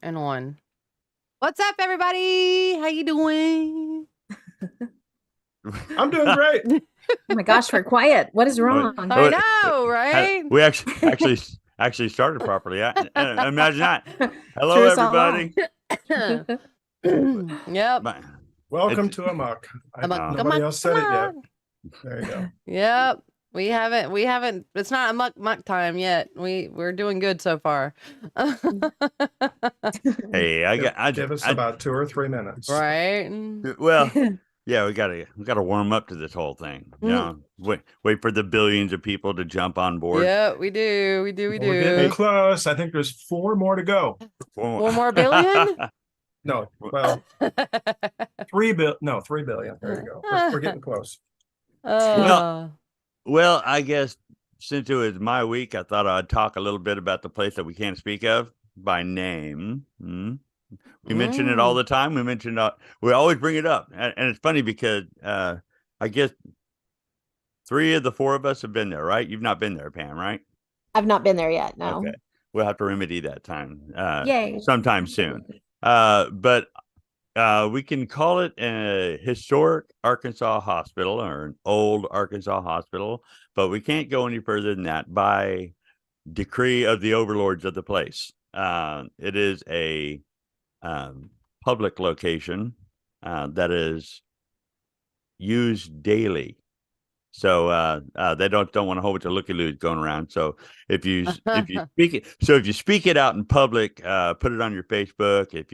and 1. What's up, everybody? How you doing? I'm doing great. Oh my gosh, we're quiet. What is wrong? I know, right? We actually started properly. Imagine that. Hello, True us all everybody. Yep. Welcome to A.M.O.K. Nobody else said it yet. There you go. Yep. We haven't. It's not A.M.O.K time yet. We're doing good so far. Hey, give us about 2 or 3 minutes. Right. Well, yeah, we gotta warm up to this whole thing. You know, wait for the billions of people to jump on board. Yeah, we do. We do. We're getting close. I think there's 4 more to go. 4 more billion? No, well, 3 billion. There you go. We're getting close. Well, I guess since it was my week, I thought I'd talk a little bit about the place that we can't speak of by name. We mention it all the time. We always bring it up. And it's funny because I guess 3 of the 4 of us have been there, right? You've not been there, Pam, right? I've not been there yet, no. Okay. We'll have to remedy that time Yay. sometime soon. But we can call it a historic Arkansas hospital or an old Arkansas hospital, but we can't go any further than that by decree of the overlords of the place. It is a public location that is used daily. So they don't want a whole bunch of looky-loos going around. So if you speak it out in public, put it on your Facebook. If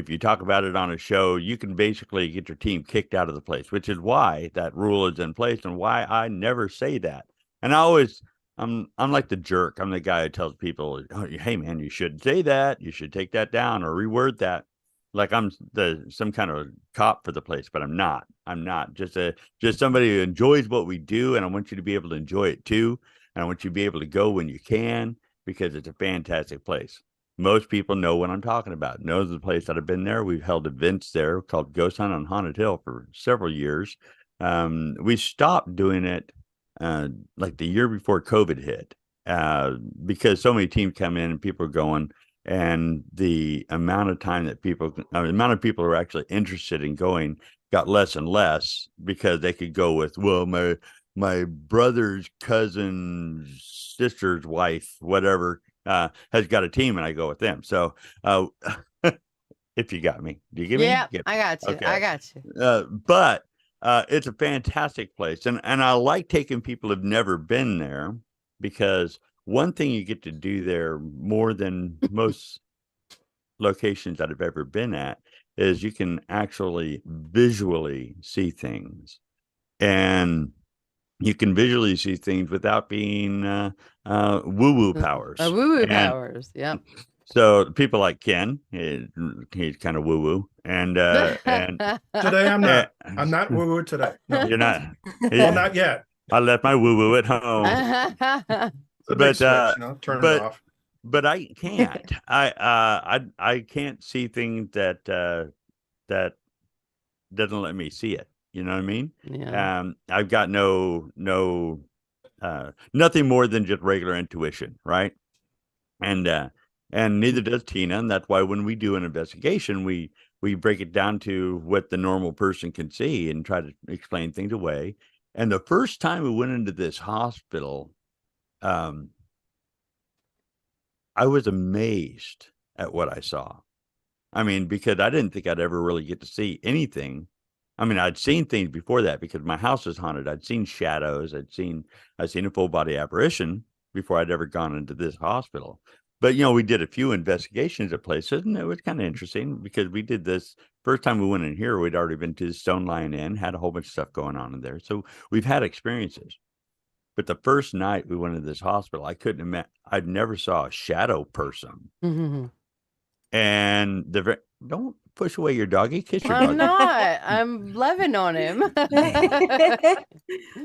you talk about it on a show, you can basically get your team kicked out of the place, which is why that rule is in place and why I never say that. And I'm like the jerk. I'm the guy who tells people, oh, hey man, you shouldn't say that. You should take that down or reword that. Like I'm some kind of cop for the place, but I'm not. I'm not just somebody who enjoys what we do, and I want you to be able to enjoy it too. And I want you to be able to go when you can because it's a fantastic place. Most people know what I'm talking about. Know the place that I've been there. We've held events there called Ghost Hunt on Haunted Hill for several years. We stopped doing it like the year before COVID hit because so many teams come in and people are going. And the amount of time that the amount of people who are actually interested in going got less and less because they could go with, well, my brother's cousin's sister's wife, whatever, has got a team, and I go with them. So, if you got me, do you get me? Yeah, I got you. Okay. I got you. But it's a fantastic place, and I like taking people who've never been there because one thing you get to do there more than most locations that I've ever been at is you can actually visually see things, and you can visually see things without being woo-woo powers. Woo-woo powers, yep. So people like Ken, he's kind of woo-woo, and today I'm not. I'm not woo-woo today. No. You're not. Well, not yet. I left my woo-woo at home. Turn it off. But I can't. I can't see things that doesn't let me see it. You know what I mean? Yeah. I've got nothing more than just regular intuition, right? And neither does Tina, and that's why when we do an investigation, we break it down to what the normal person can see and try to explain things away. And the first time we went into this hospital, I was amazed at what I saw. I mean, because I didn't think I'd ever really get to see anything. I mean, I'd seen things before that because my house is haunted. I'd seen shadows. I'd seen a full body apparition before I'd ever gone into this hospital. But, we did a few investigations at places, and it was kind of interesting because we did this first time we went in here. We'd already been to the Stone Lion Inn, had a whole bunch of stuff going on in there. So we've had experiences. But the first night we went into this hospital, I couldn't imagine. I'd never saw a shadow person. Mm-hmm. And don't push away your doggy. Kiss your doggy. I'm not. I'm loving on him.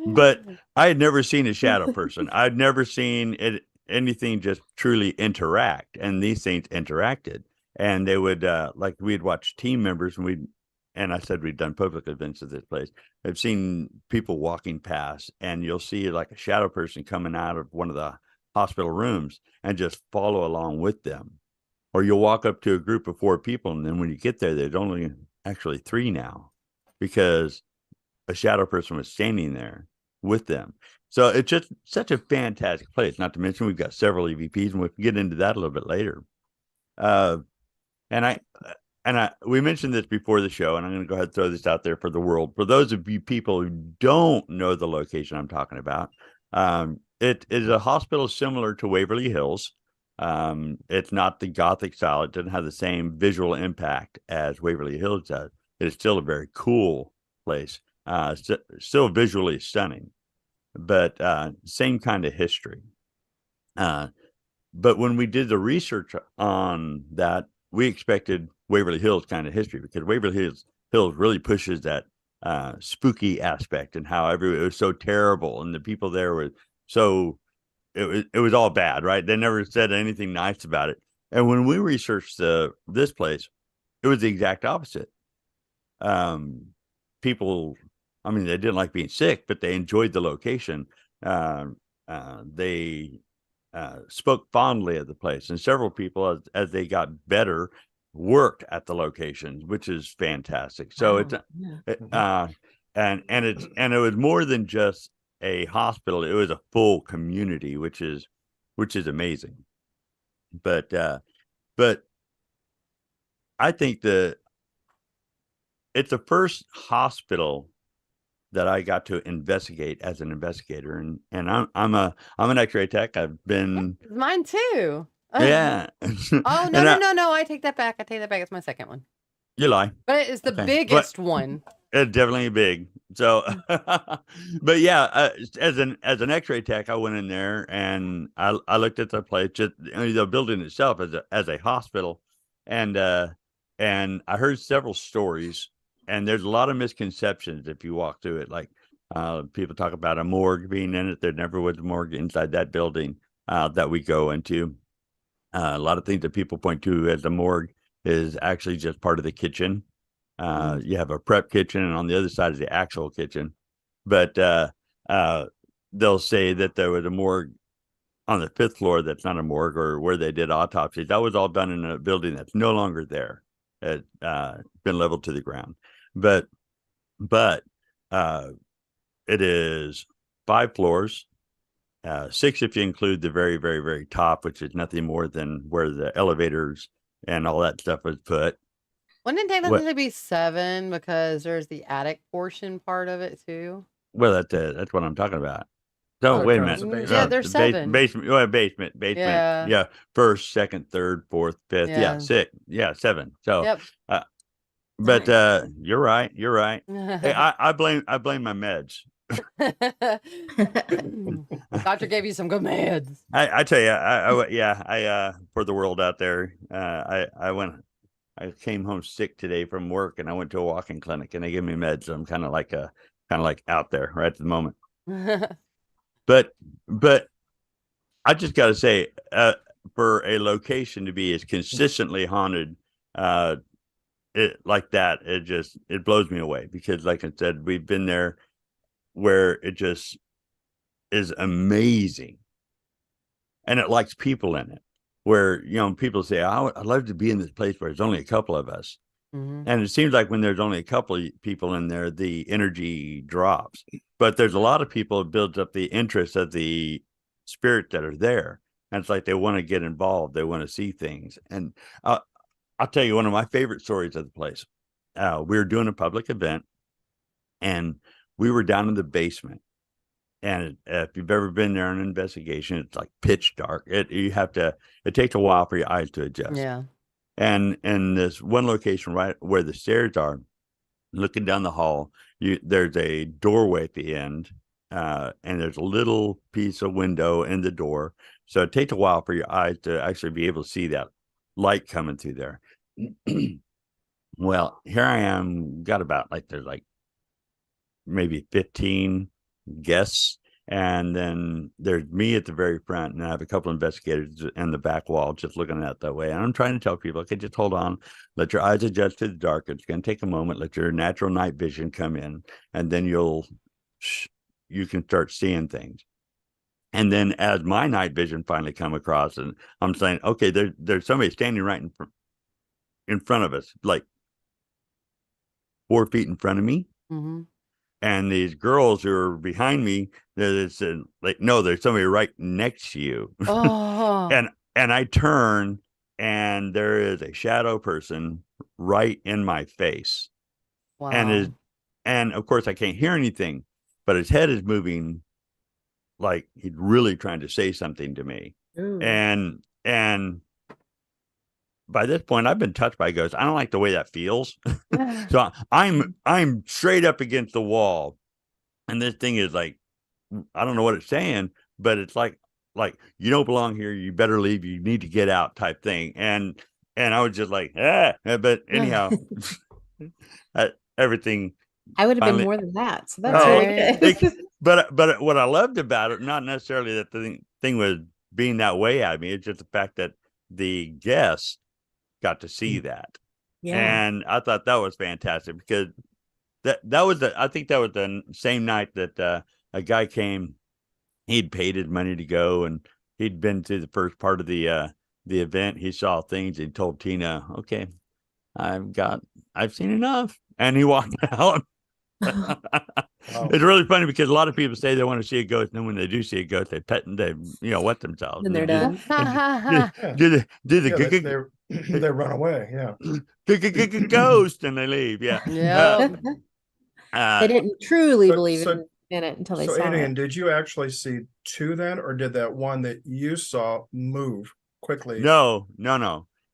But I had never seen a shadow person. I'd never seen anything just truly interact. And these things interacted. And they would, we'd watch team members, and I said we'd done public events at this place. I've seen people walking past, and you'll see like a shadow person coming out of one of the hospital rooms and just follow along with them. or you'll walk up to a group of 4 people, and then when you get there, there's only actually 3 now, because a shadow person was standing there with them. So it's just such a fantastic place. Not to mention we've got several EVPs, and we'll get into that a little bit later. We mentioned this before the show, and I'm going to go ahead and throw this out there for the world. For those of you people who don't know the location I'm talking about, it is a hospital similar to Waverly Hills. It's not the Gothic style. It doesn't have the same visual impact as Waverly Hills does. It is still a very cool place, still visually stunning, but same kind of history. But when we did the research on that, we expected Waverly Hills kind of history, because Waverly Hills really pushes that spooky aspect, and how it was so terrible, and the people there were so it was all bad, right? They never said anything nice about it. And when we researched this place, it was the exact opposite. People, I mean, they didn't like being sick, but they enjoyed the location. They spoke fondly of the place, and several people, as they got better, worked at the locations, which is fantastic. So it was more than just a hospital. It was a full community, which is amazing. But I think it's the first hospital that I got to investigate as an investigator, and I'm an X-ray tech. I've been Mine too. Yeah. Oh no! I take that back. It's my second one. You lie. But it's the biggest one. It's definitely big. So, but yeah, as an X-ray tech, I went in there and I looked at the place, just the building itself as a hospital, and I heard several stories, and there's a lot of misconceptions if you walk through it. Like people talk about a morgue being in it. There never was a morgue inside that building that we go into. A lot of things that people point to as a morgue is actually just part of the kitchen. You have a prep kitchen, and on the other side is the actual kitchen. But they'll say that there was a morgue on the 5th floor that's not a morgue, or where they did autopsies. That was all done in a building that's no longer there. It's been leveled to the ground. But it is 5 floors. 6 if you include the very, very, very top, which is nothing more than where the elevators and all that stuff was put. Wouldn't it technically be 7, because there's the attic portion part of it too? Well, that's what I'm talking about. So wait a minute. Yeah, there's 7. Basement. Yeah. Yeah. 1st, 2nd, 3rd, 4th, 5th. Yeah. 6. Yeah. 7. So, yep. But you're right. Hey, I blame my meds. Doctor gave you some good meds. I tell you, I for the world out there, I came home sick today from work, and I went to a walk-in clinic, and they gave me meds. So I'm kind of like out there right at the moment. But I just got to say, for a location to be as consistently haunted, like that, it blows me away, because like I said, we've been there where it just is amazing, and it likes people in it, where, people say, I'd love to be in this place where there's only a couple of us. Mm-hmm. And it seems like when there's only a couple of people in there, the energy drops, but there's a lot of people that builds up the interest of the spirits that are there. And it's like, they want to get involved. They want to see things. And I'll tell you one of my favorite stories of the place. We were doing a public event, and we were down in the basement. And if you've ever been there on an investigation, it's like pitch dark. It takes a while for your eyes to adjust. Yeah. And in this one location, right where the stairs are, looking down the hall, there's a doorway at the end, and there's a little piece of window in the door. So it takes a while for your eyes to actually be able to see that light coming through there. Well, here I am, got about there's maybe 15 guests, and then there's me at the very front, and I have a couple of investigators in the back wall just looking at that way. And I'm trying to tell people, okay, just hold on, let your eyes adjust to the dark. It's going to take a moment, let your natural night vision come in, and then you can start seeing things. And then as my night vision finally come across, and I'm saying, okay, there's somebody standing right in front of us, like 4 feet in front of me. Mm-hmm. And these girls who are behind me, they said, like, no, there's somebody right next to you. Oh. And I turn, and there is a shadow person right in my face. Wow. And of course I can't hear anything, but his head is moving like he's really trying to say something to me. Ooh. And by this point, I've been touched by ghosts. I don't like the way that feels. So I'm straight up against the wall, and this thing is like, I don't know what it's saying, but it's like you don't belong here. You better leave. You need to get out, type thing. And I was just like, but anyhow, everything. I would have finally, been more than that. So that's Right. really good. But what I loved about it, not necessarily that the thing was being that way at me, it's just the fact that the guests got to see that. Yeah. And I thought that was fantastic, because that was I think that was the same night that a guy came. He'd paid his money to go, and he'd been to the first part of the event. He saw things and told Tina, okay, I've seen enough. And he walked out. Wow. It's really funny, because a lot of people say they want to see a ghost, and then when they do see a ghost, they pet and they wet themselves. And they're They done. do the Yeah, they run away. Yeah. ghost, and they leave. Yeah. Yeah. They didn't truly But believe so- in it until they So saw Adrian, it. did you actually see two then, or did that one that you saw move quickly? No,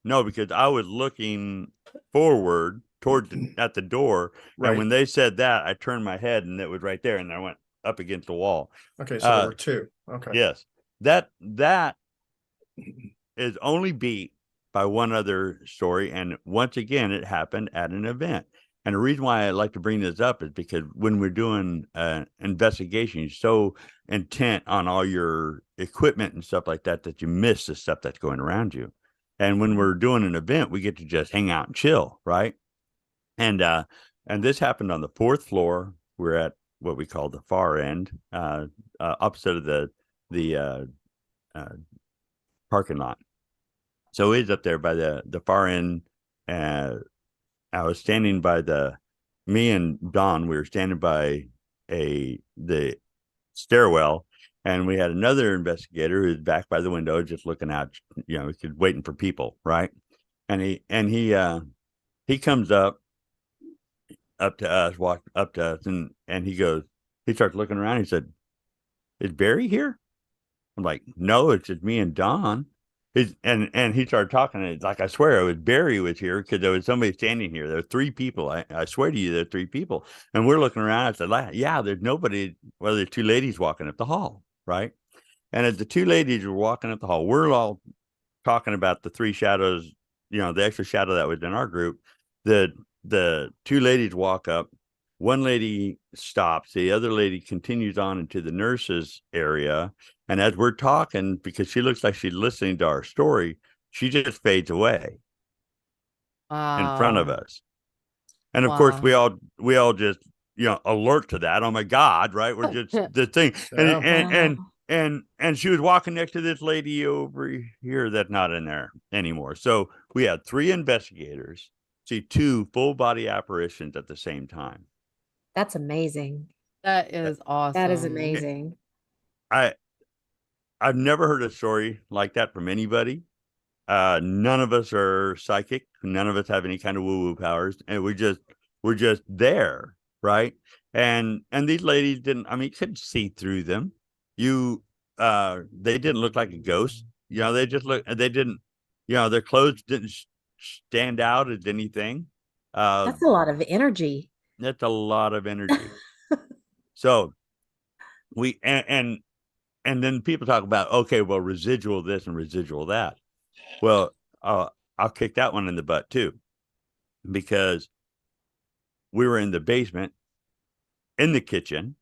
because I was looking forward towards at the door, Right. and when they said that, I turned my head, and it was right there, and I went up against the wall. Okay, so there were two. Okay. Yes, that is only beat by one other story, and once again, it happened at an event. And the reason why I like to bring this up is because when we're doing an investigation, you're so intent on all your equipment and stuff like that that you miss the stuff that's going around you. And when we're doing an event, we get to just hang out and chill, right? And this happened on the 4th floor. We're at what we call the far end, opposite of the parking lot. So he's up there by the far end. I was standing by me and Don, we were standing by the stairwell, and we had another investigator who's back by the window, just looking out, waiting for people, right? And he comes up to us, walked up to us, and he starts looking around. He said, "Is Barry here?" I'm like, "No, it's just me and Don." And he started talking, and like, I swear it was Barry was here, because there was somebody standing here. There were 3 people. I swear to you, there are 3 people. And we're looking around. I said, yeah, there's nobody. Well, there's 2 ladies walking up the hall, right? And as the 2 ladies were walking up the hall, we're all talking about the 3 shadows, the extra shadow that was in our group. The 2 ladies walk up. One lady stops. The other lady continues on into the nurses area. And as we're talking, because she looks like she's listening to our story, she just fades away in front of us. And of course, we all just, alert to that. Oh my God, right? We're just the thing. And she was walking next to this lady over here that's not in there anymore. So we had 3 investigators see 2 full body apparitions at the same time. That's amazing. That is awesome. That is amazing. I've never heard a story like that from anybody. None of us are psychic. None of us have any kind of woo-woo powers, and we're just there, right? And these ladies you couldn't see through them. They didn't look like a ghost. They just they didn't, their clothes didn't stand out as anything. That's a lot of energy. That's a lot of energy. So and then people talk about, okay, well, residual this and residual that. Well, I'll kick that one in the butt too, because we were in the basement, in the kitchen,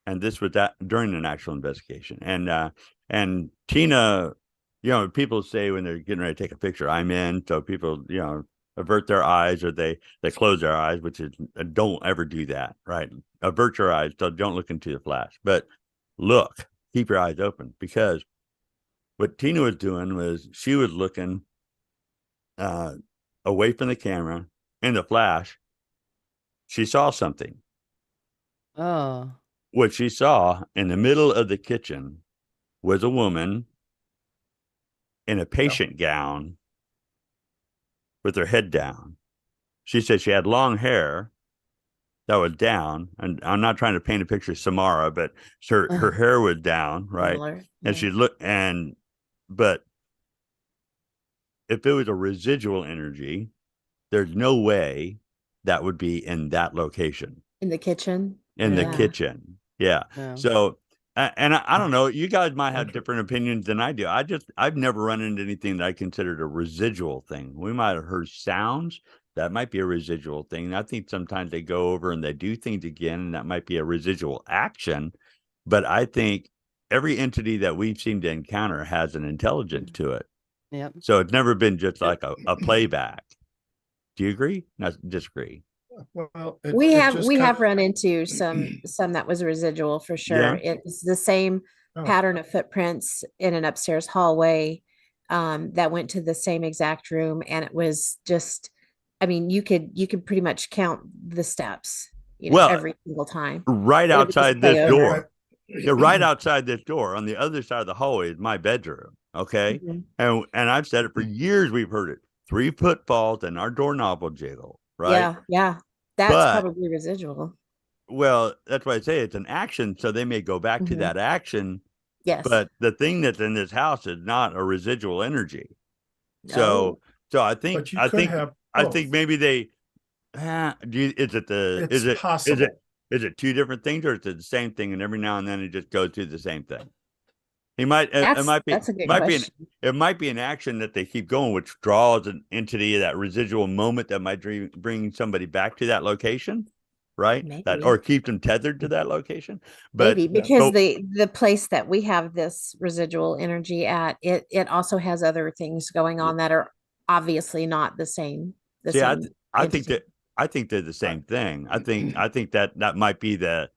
and this was that during an actual investigation. And Tina, people say when they're getting ready to take a picture, I'm in. So people, avert their eyes, or they close their eyes, which is, don't ever do that, right? Avert your eyes, so don't look into the flash, but look, keep your eyes open, because what Tina was doing was she was looking away from the camera. In the flash, she saw something. Oh. What she saw in the middle of the kitchen was a woman in a patient gown with her head down. She said she had long hair that was down, and I'm not trying to paint a picture of Samara, but her hair was down, right? Similar, And she looked, but if it was a residual energy, there's no way that would be in that location. in the kitchen. In the Yeah. kitchen. Yeah. Yeah. So, and I don't know, you guys might have different opinions than I do. I've never run into anything that I considered a residual thing. We might have heard sounds. That might be a residual thing. I think sometimes they go over and they do things again, and that might be a residual action. But I think every entity that we've seemed to encounter has an intelligence to it. Yep. So it's never been just like a playback. Do you agree? Not disagree. Well, We have run into some that was residual for sure. Yeah. It's the same pattern of footprints in an upstairs hallway that went to the same exact room, and it was just, I mean, you could pretty much count the steps, every single time. Right It would just outside play this over. door. Yeah, right outside this door on the other side of the hallway is my bedroom. Okay. Mhm. And I've said it for years. We've heard it. 3 footfalls and our doorknob will jiggle. Right. Yeah. That's But probably residual. well, that's why I say it's an action. So they may go back to Mhm. that action. Yes. But the thing that's in this house is not a residual energy. No. So I think But you could have I both. think maybe they It's possible. Is it 2 different things, or is it the same thing, and every now and then it just goes through the same thing? He might That's a good question. it might be an action that they keep going, which draws an entity of that residual moment that might bring somebody back to that location, right? That, Maybe. or keep them tethered to that location. But Maybe because the place that we have this residual energy at, it also has other things going on that are obviously not the same. see, I think entity. I think they're the same thing. I think that might be the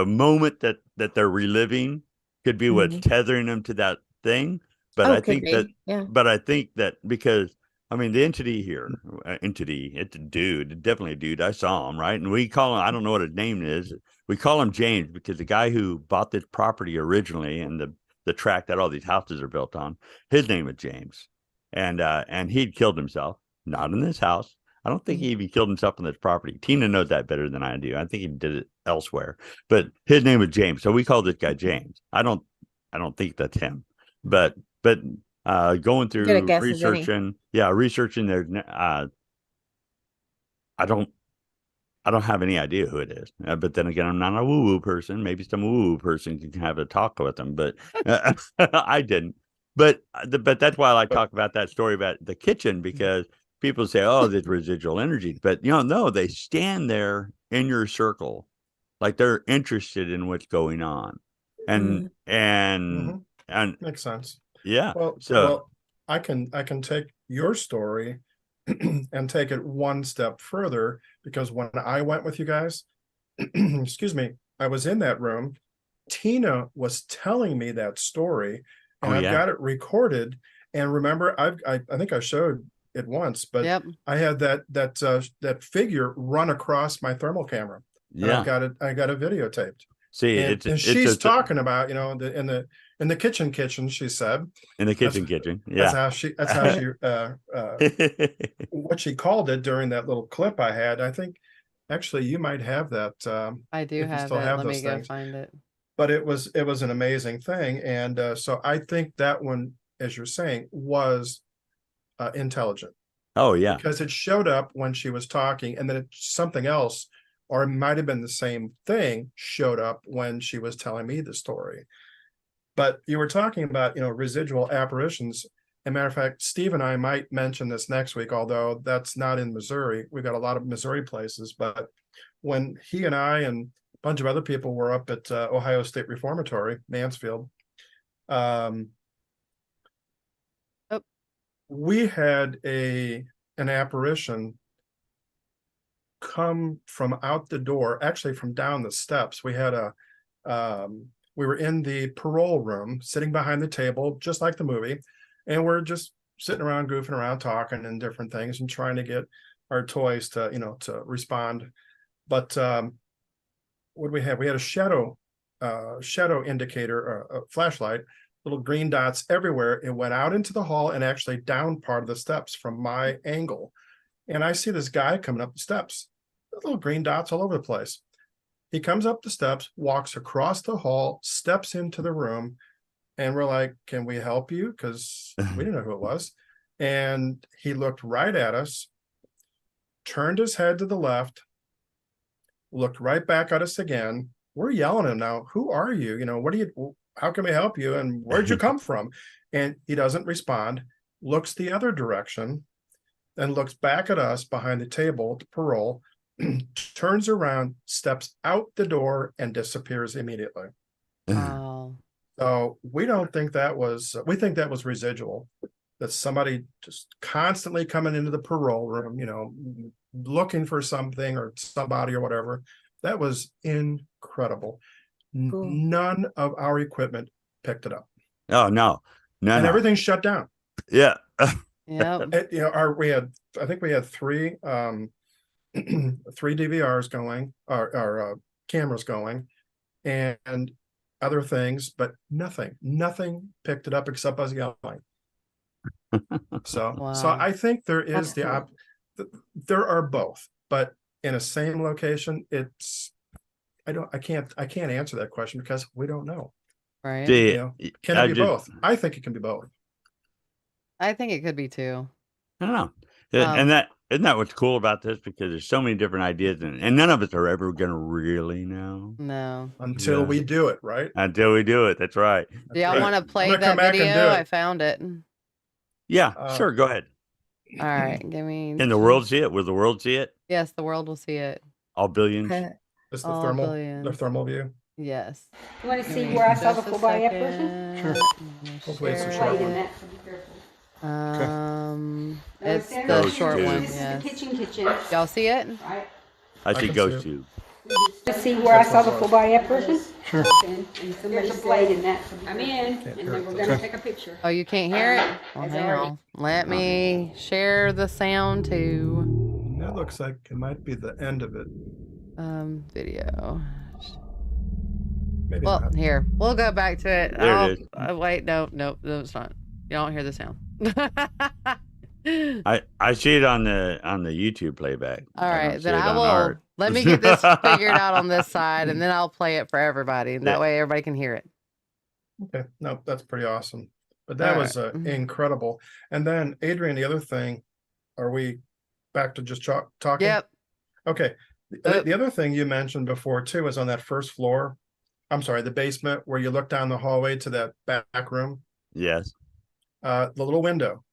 moment that they're reliving could be what's Mhm. tethering them to that thing. But Oh, I could think be. Yeah. that because I mean the entity here, it's a dude, definitely a dude. I saw him, right, and we call him. I don't know what his name is. We call him James because the guy who bought this property originally and the tract that all these houses are built on, his name is James, and he'd killed himself, not in this house. I don't think he even killed himself on this property. Tina knows that better than I do. I think he did it elsewhere. But his name was James, so we call this guy James. I don't think that's him. But going Good a through guess as any. researching there. I don't have any idea who it is. But then again, I'm not a woo-woo person. Maybe some woo-woo person can have a talk with them, but I didn't. But that's why I like talk about that story about the kitchen, because people say, "Oh, there's residual energy," but no, they stand there in your circle, like they're interested in what's going on, and and Makes sense. yeah. Well, I can take your story and take it one step further, because when I went with you guys, excuse me, I was in that room. Tina was telling me that story, and I've got it recorded. And remember, I think I showed it once, but I had that figure run across my thermal camera. Yeah, I got it videotaped. See, and she's talking about, in the kitchen, she said. In the kitchen. Yeah. That's how she what she called it during that little clip I had. I think actually you might have that. I do have it. Let me go find it. But it was an amazing thing. And so I think that one, as you're saying, was intelligent. Oh, yeah. Because it showed up when she was talking, and then something else, or it might have been the same thing, showed up when she was telling me the story. But you were talking about, residual apparitions. As a matter of fact, Steve and I might mention this next week, although that's not in Missouri. We've got a lot of Missouri places. But when he and I and a bunch of other people were up at Ohio State Reformatory, Mansfield, we had an apparition come from out the door, actually from down the steps. We had we were in the parole room, sitting behind the table, just like the movie, and we're just sitting around, goofing around, talking and different things, and trying to get our toys to, you know, to respond. But what do we have? We had a shadow indicator, a flashlight, little green dots everywhere. It went out into the hall and actually down part of the steps from my angle. And I see this guy coming up the steps, little green dots all over the place. He comes up the steps, walks across the hall, steps into the room, and we're like, can we help you? Because we didn't know who it was. And he looked right at us, turned his head to the left, looked right back at us again. We're yelling at him now, who are you? You know, what do you, how can we help you? And where'd you come from? And he doesn't respond, looks the other direction, then looks back at us behind the table to parole, turns around, steps out the door, and disappears immediately. Wow. So we don't think that was, we think that was residual, that somebody just constantly coming into the parole room, you know, looking for something or somebody or whatever. That was incredible. Cool. None of our equipment picked it up. Oh, no. No, And no. everything shut down. Yeah. Yep. You know, I think we had three three DVRs going, our cameras going, and other things, but nothing picked it up except us yelling. So Wow. I think there is That's there are both, but in a same location, it's, I can't answer that question because we don't know. Right. See, You know, can it be both? I think it can be both. I think it could be too. I don't know. And that isn't that what's cool about this, because there's so many different ideas, and none of us are ever gonna really know No. Until Yeah. we do it, right? until we do it. That's right. Do y'all right. want to I'm play gonna that come back and video? do it. I found it. Yeah, sure. Go ahead. All right. Give me. Can the world see it? Will the world see it? Yes, the world will see it. All billions. It's the Oh, thermal billions. view. Yes. You want to Give see me where I saw the just a full body apparition? second. Hopefully it's a Share short it. one. That, so be careful. It's Stand the over short here. one. This is Yes. the kitchen, Y'all see it? right? I see can ghost see it. tube. To see where I saw the That's full body apparition? Sure. And somebody said, I'm in, Can't and hear then it, we're though. gonna take a picture. Oh, you can't hear it? Well, As hang already- on. Let me share the sound to That looks like it might be the end of it. video. Maybe Well, not. here. We'll go back to it. There it is. Wait, no, it's not. You don't hear the sound. I see it on the YouTube playback. All I don't right, see then it I on will. our- Let me get this figured out on this side, and then I'll play it for everybody. And that Yeah. way everybody can hear it. Okay, no, that's pretty awesome. But that All was right. incredible. And then Adrian, the other thing, are we back to just talking? Yep. Okay. Yep. The other thing you mentioned before too is on that first floor. I'm sorry, the basement where you look down the hallway to that back room, Yes. the little window.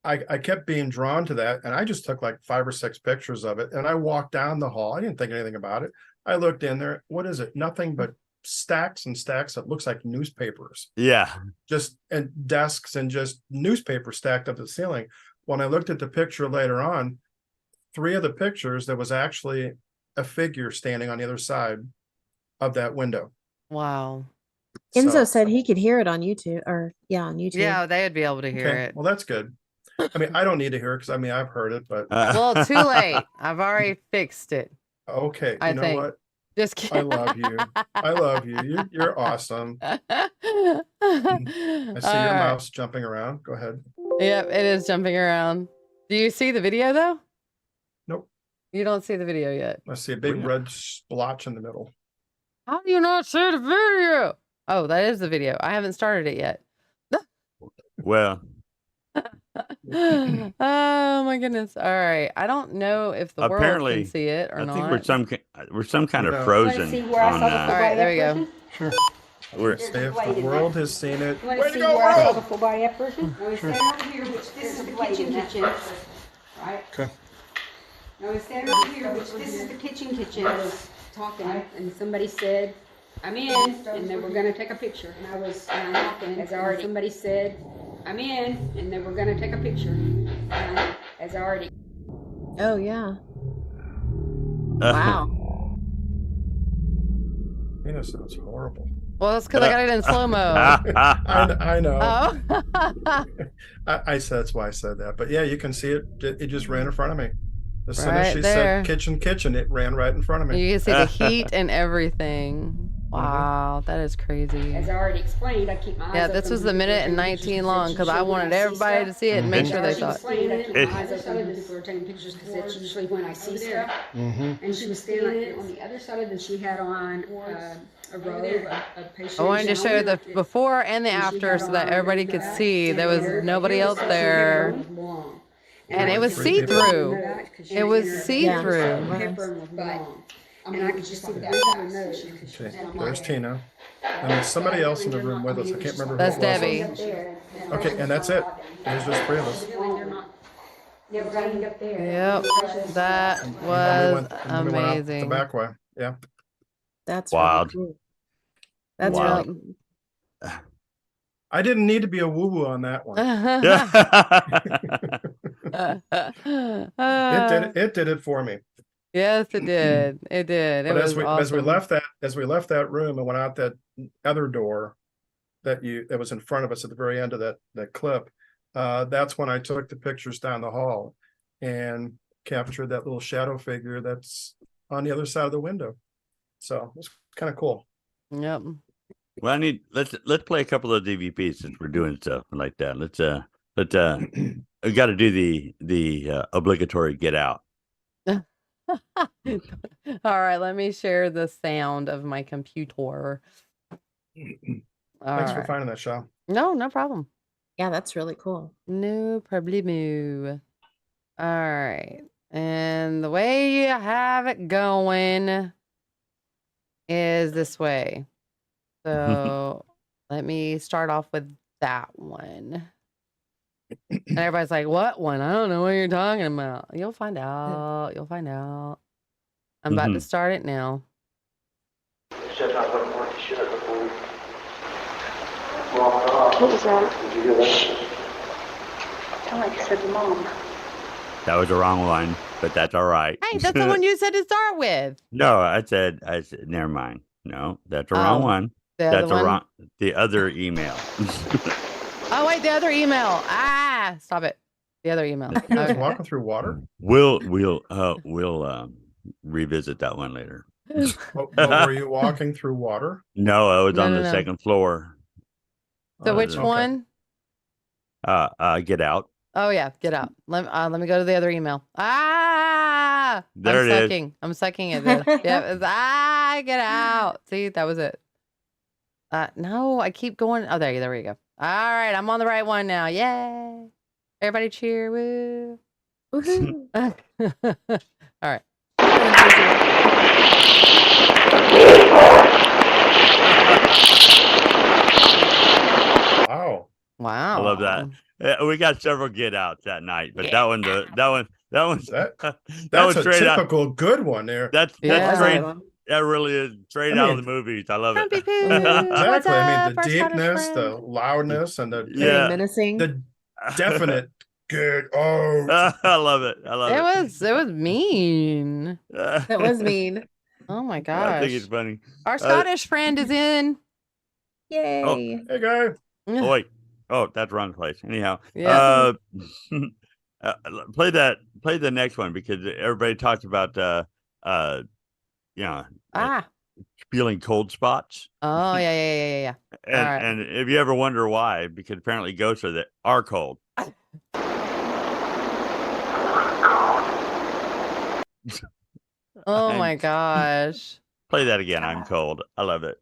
I kept being drawn to that, and I just took like 5 or 6 pictures of it. And I walked down the hall. I didn't think anything about it. I looked in there. What is it? Nothing but stacks and stacks that looks like newspapers, Yeah. just and desks and just newspaper stacked up to the ceiling. When I looked at the picture later on, 3 of the pictures, there was actually a figure standing on the other side of that window. Wow. Enzo So- said he could hear it on YouTube, on YouTube. Yeah, they would be able to hear okay, it. well, that's good. I mean, I don't need to hear it because I mean, I've heard it, but Well, too late. I've already fixed it. okay. I You know think. what? Just kidding. I love you. I love you. You're awesome. I see your mouse jumping around. Go ahead. Yep, it is jumping around. Do you see the video though? Nope. You don't see the video yet. I see a big Yeah. red splotch in the middle. How do you not see the video? Oh, that is the video. I haven't started it yet. Well, Oh my goodness. All right. I don't know if the world Apparently, can see it or I not. think we're some kind No. of You frozen wanna see where I on saw the full All right, body there we go. apparition? Sure. we're There's Say a if blade the in world that. has seen it. You want Way to to see go, where I saw world! the full body apparition? Now we stand over here, which this is the kitchen, right? Okay. Now we stand over here, which this is the kitchen. I was talking, and somebody said, I'm in, and then we're gonna take a picture. And I was talking, as I already, somebody said, I'm in, and then we're gonna take a picture. As I already. Oh yeah. Wow. You know, sounds horrible. Well, it's because I got it in slow mo. I know. Oh. I said that's why I said that. But yeah, you can see it. It just ran in front of me. As soon as Right she there. said kitchen, it ran right in front of me. You can see the heat and everything. Wow, that is crazy. As I already explained, I keep my eyes Yeah, open. this was the minute and 19 long because I wanted everybody to see it and make sure they saw it. I keep my eyes open when people are taking pictures because it's usually when I see stuff. And she was standing on the other side of the, she had on a robe, a patient. I wanted to show the before and the after so that everybody could see there was nobody else there. And it was see-through. It was see-through. And I could just see the back of her nose. Okay, there's Tina. And there's somebody else in the room with us. I can't remember That's who it was. Debbie. Okay, and that's it. There's just 3 of us. Yep, that was And we went out the amazing. back way. Yeah. That's Wild. really cool. That's Wild. really I didn't need to be a woo-woo on that one. It did it for me. Yes, it did. It did. It But was as we awesome. left that room and went out that other door that was in front of us at the very end of that clip, that's when I took the pictures down the hall and captured that little shadow figure that's on the other side of the window. So it's kind of cool. Yep. Well, let's play a couple of EVPs since we're doing stuff like that. We got to do the obligatory get out. All right, let me share the sound of my computer. Thanks for finding that, Shaw. No problem. Yeah, that's really cool. No problemo. All right. And the way you have it going is this way. So let me start off with that one. And everybody's like, what one? I don't know what you're talking about. You'll find out. You'll find out. I'm about to start it now. What was that? Did you hear that? Sound like you said mom. That was the wrong one, but that's all right. Hey, that's the one you said to start with. No, I said, never mind. No, that's the wrong one. That's the other email. Oh, wait, the other email. Ah, stop it. The other email. You guys walking through water? We'll revisit that one later. But were you walking through water? No, I was on the second floor. So which one? Get out. Oh yeah, get out. Let me go to the other email. Ah, there it is. I'm sucking it. Yeah, get out. See, that was it. No, I keep going. Oh, there we go. All right, I'm on the right one now. Yay! Everybody cheer! Woo! Woohoo. All right. Wow! I love that. We got several get outs that night, but that one's that's a typical good one there. That's straight. That really is straight out of the movies. I love it. Exactly. I mean, the deepness, the loudness, and the menacing, the definite good. Oh, I love it. I love it. It was mean. That was mean. Oh my gosh! I think it's funny. Our Scottish friend is in. Yay! Oh, hey guy. Oh wait. Oh, that's wrong place. Anyhow, yeah. Play the next one because everybody talks about feeling cold spots. Oh yeah. And if you ever wonder why, because apparently ghosts are cold. Oh my gosh. Play that again. I'm cold. I love it.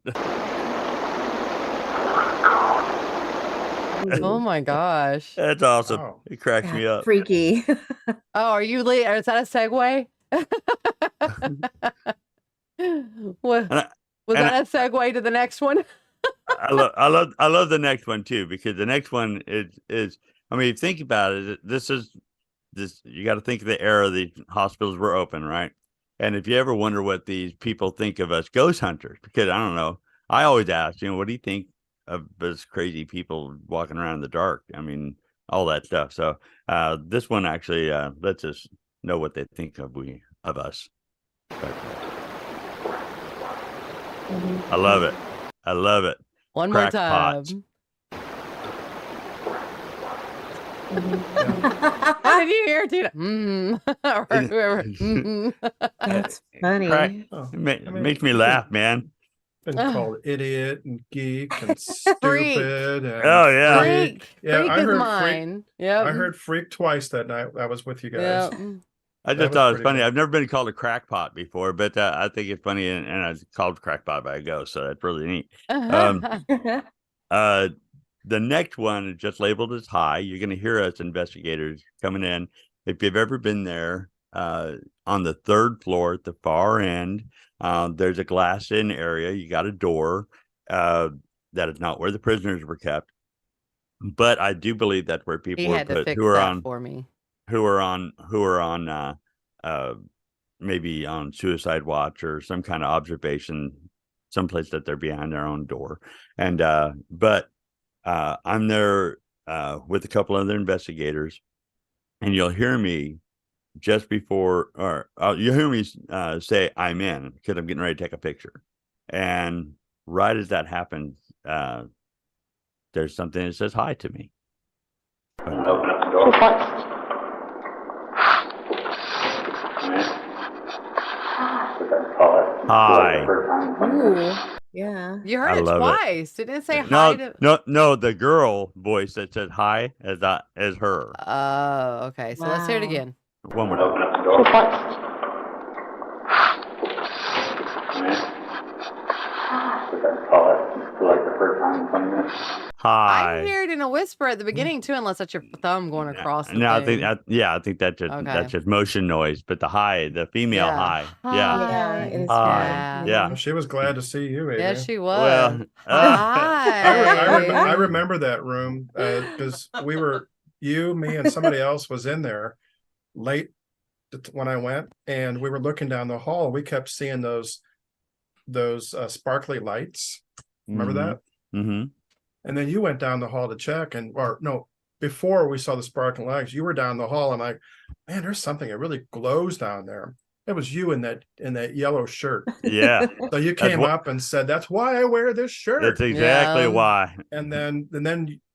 Oh my gosh. That's awesome. Wow. It cracks me up. Freaky. Oh, are you late? Is that a segue? Was that a segue to the next one? I love the next one too, because the next one is I mean, think about it. This you got to think of the era the hospitals were open, right? And if you ever wonder what these people think of us ghost hunters, because I don't know, I always ask, what do you think of us crazy people walking around in the dark? I mean, all that stuff. So this one actually lets us know what they think of us. But, I love it. I love it. One more Crackpots. time. Did you hear Tina? Or whoever. That's funny. It makes me laugh, man. Been called idiot and geek and stupid. Freak. And Oh, yeah. Freak. Yeah, Freak I is heard mine. Yep. I heard freak twice that night. I was with you guys. Yep. I That just was thought it was pretty funny. cool. I've never been called a crackpot before, but I think it's funny, and I was called crackpot by a ghost, so that's really neat. The next one is just labeled as high. You're going to hear us investigators coming in. If you've ever been there, on the third floor at the far end, there's a glass-in area. You got a door. That is not where the prisoners were kept, but I do believe that's where people He were had to put fix who are that on for me. who are on maybe on suicide watch or some kind of observation, someplace that they're behind their own door. And but I'm there with a couple other investigators, and you'll hear me just before, or you'll hear me say I'm in, because I'm getting ready to take a picture. And right as that happens, there's something that says hi to me. Open up the door. Hi. Ooh, yeah. You heard I it love it. twice. Didn't it say hi to? No, the girl voice that said hi as her. Oh, okay. So let's hear it Wow. again. One more time. Open up the door. Call it like the first time in 20 minutes. Hi. I hear it in a whisper at the beginning too, unless that's your thumb going across the No, I thing. think that's just Okay. that's just motion noise. But the female hi. Yeah. Yeah, it is Hi. very- Yeah. Well, she was glad to see you, AJ. Yes, she was. Well, Hi. I remember that room because we were me and somebody else was in there late when I went, and we were looking down the hall. We kept seeing those sparkly lights. Remember that? Mm-hmm. And then you went down the hall to check, before we saw the sparkling lights, you were down the hall. I'm like, man, there's something that really glows down there. It was you in that yellow shirt. Yeah. So you came up and said, "That's why I wear this shirt." That's exactly Yeah. why. And then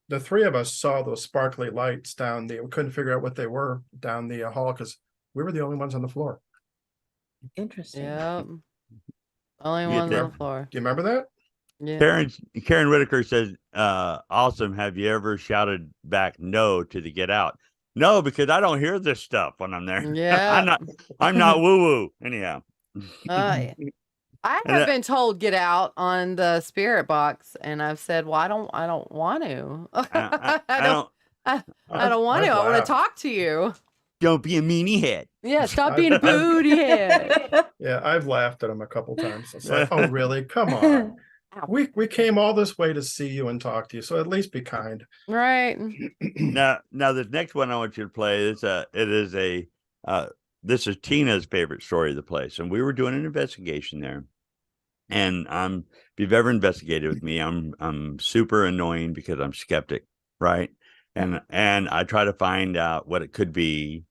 the three of us saw those sparkly lights down there. We couldn't figure out what they were down the hall because we were the only ones on the floor. Interesting. Yep. Only You ones on there? the floor. Do you remember that? Yeah. Karen Whitaker says, awesome. Have you ever shouted back no to the get out? No, because I don't hear this stuff when I'm there. Yeah. I'm not woo woo. Anyhow. I And have been told get out on the spirit box, and I've said, well, I don't want to. I don't want to. I want to talk to you. Don't be a meanie head. Yeah, stop being a booty head. Yeah, I've laughed at them a couple times. It's like, oh, really? Come on. We came all this way to see you and talk to you, so at least be kind. Right. Now this next one I want you to play is this is Tina's favorite story of the place, and we were doing an investigation there. And if you've ever investigated with me, I'm super annoying because I'm skeptic, right? And I try to find out what it could be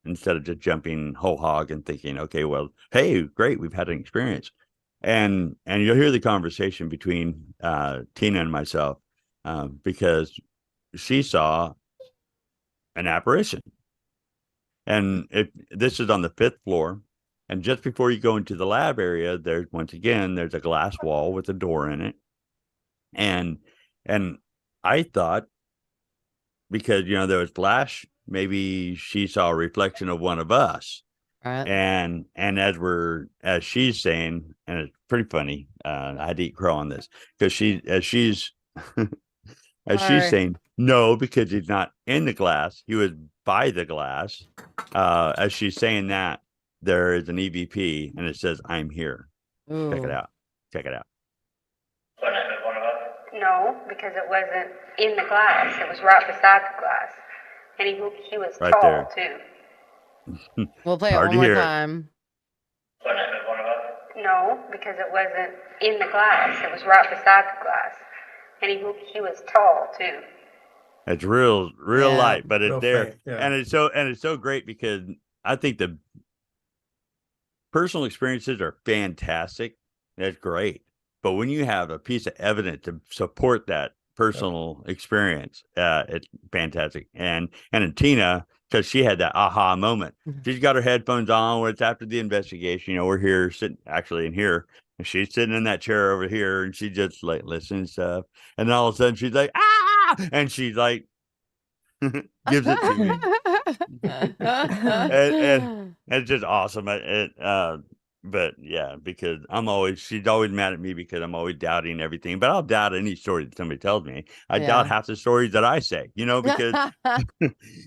instead of just jumping whole hog and thinking, okay, well, hey, great, we've had an experience. And you'll hear the conversation between Tina and myself because she saw an apparition. And this is on the 5th floor. And just before you go into the lab area, there's a glass wall with a door in it. And I thought, because, there was flash, maybe she saw a reflection of one of us. Right. And as she's saying, and it's pretty funny, I had to eat crow on this, because she's saying, no, because he's not in the glass, he was by the glass. As she's saying that, there is an EVP and it says, I'm here. Ooh. Check it out. No, because it wasn't in the glass. It was right beside the glass. And he was Right tall, there. too. We'll play it Hard one to more hear. time. No, because it wasn't in the glass. It was right beside the glass. And he was tall, too. It's real Yeah. light, but it's Real there. faint, yeah. And it's so great because I think the personal experiences are fantastic. That's great. But when you have a piece of evidence to support that personal experience, it's fantastic. And in Tina, because she had that aha moment, she's got her headphones on when it's after the investigation. You know, we're here sitting actually in here, and she's sitting in that chair over here, and she just like listening to stuff. And then all of a sudden she's like, ah, and she's like gives it to me. and it's just awesome. But yeah, because she's always mad at me because I'm always doubting everything, but I'll doubt any story that somebody tells me. I doubt half the stories that I say, you know, because,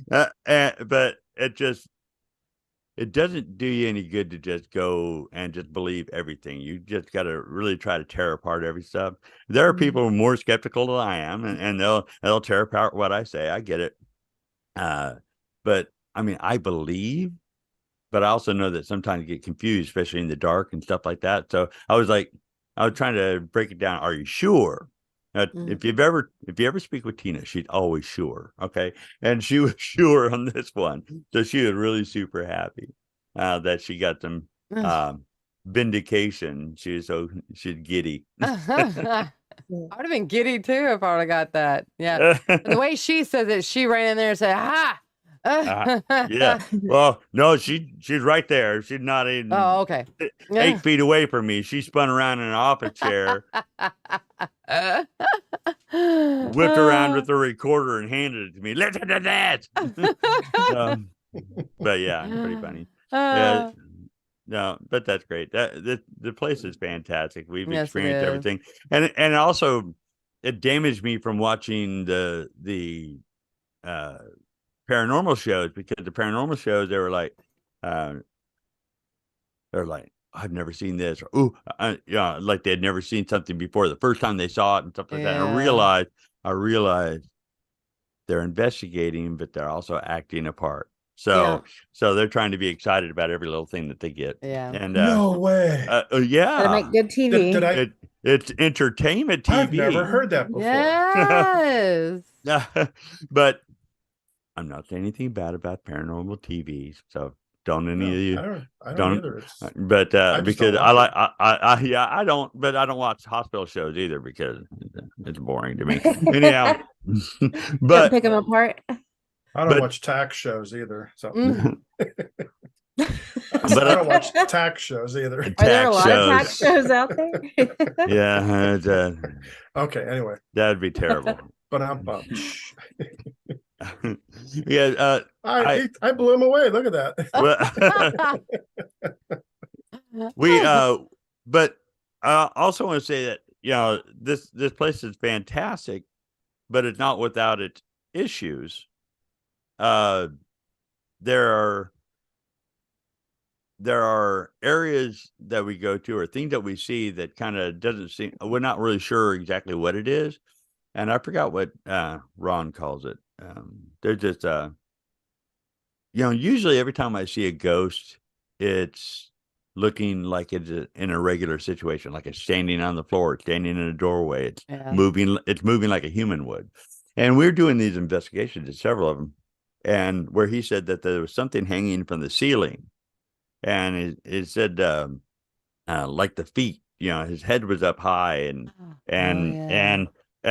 but it doesn't do you any good to just go and just believe everything. You just got to really try to tear apart every stuff. There are people more skeptical than I am, and they'll tear apart what I say. I get it. But I mean, I believe, but I also know that sometimes you get confused, especially in the dark and stuff like that. So I was trying to break it down. Are you sure? If you ever speak with Tina, she's always sure. Okay. And she was sure on this one. So she was really super happy, that she got some, vindication. She's giddy. I would have been giddy too if I would have got that. Yeah. The way she says it, she ran in there and said, "Ha!" Yeah. Well, no, she's right there. She's not even okay. 8 feet away from me. She spun around in an office chair, whipped around with the recorder and handed it to me. Listen to that. But yeah, pretty funny. Yeah. No, but that's great. The place is fantastic. We've experienced everything, and also it damaged me from watching the paranormal shows, because the paranormal shows, they were like, I've never seen this, or like they had never seen something before the first time they saw it and stuff like that. And I realized they're investigating, but they're also acting a part. So they're trying to be excited about every little thing that they get. Yeah. And no way. Gotta make good TV. It's entertainment TV. I've never heard that before. Yes. But I'm not saying anything bad about paranormal TVs, so don't any of you. I don't either. But because I don't, but I don't watch hospital shows either because it's boring to me. Anyhow, but don't pick them apart. I don't watch tax shows either. So but I don't watch tax shows either. Are there a lot of tax shows out there? Yeah. Okay. Anyway, that'd be terrible. But I'm yeah. I blew him away. Look at that. But I also want to say that, you know, this place is fantastic, but it's not without its issues. There are areas that we go to or things that we see that kind of doesn't seem, we're not really sure exactly what it is. And I forgot what Ron calls it. They're just, usually every time I see a ghost, it's looking like it's in a regular situation, like it's standing on the floor, it's standing in a doorway, it's moving like a human would. And we're doing these investigations at several of them, and where he said that there was something hanging from the ceiling, and it said like the feet, his head was up high, and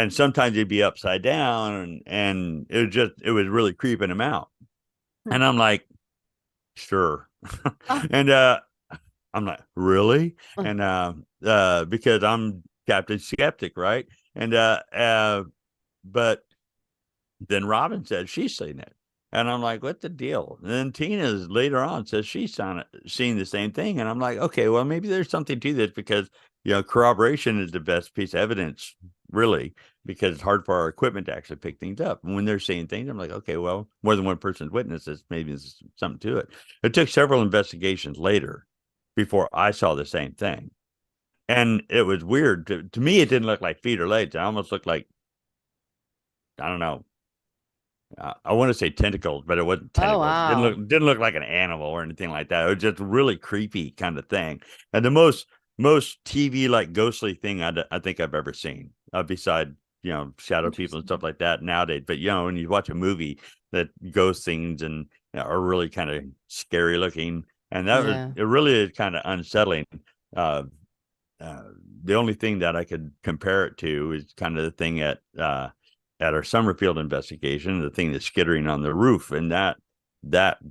sometimes he'd be upside down, and it was really creeping him out. And I'm like, sure. And I'm like, really? And because I'm Captain Skeptic, right? And but then Robin said she's seen it. And I'm like, what's the deal? And then Tina's later on says she's seen the same thing. And I'm like, okay, well, maybe there's something to this, because, corroboration is the best piece of evidence, really, because it's hard for our equipment to actually pick things up. And when they're seeing things, I'm like, okay, well, more than one person's witnessed this, maybe there's something to it. It took several investigations later before I saw the same thing. And it was weird. To me, it didn't look like feet or legs. It almost looked like, I don't know. I want to say tentacles, but it wasn't tentacles. Oh, wow. Didn't look like an animal or anything like that. It was just a really creepy kind of thing. And the most TV like ghostly thing I think I've ever seen, beside shadow people and stuff like that nowadays. But when you watch a movie that ghost things and are really kind of scary looking, and that was, it really is kind of unsettling. the only thing that I could compare it to is kind of the thing at our Summerfield investigation, the thing that's skittering on the roof, and that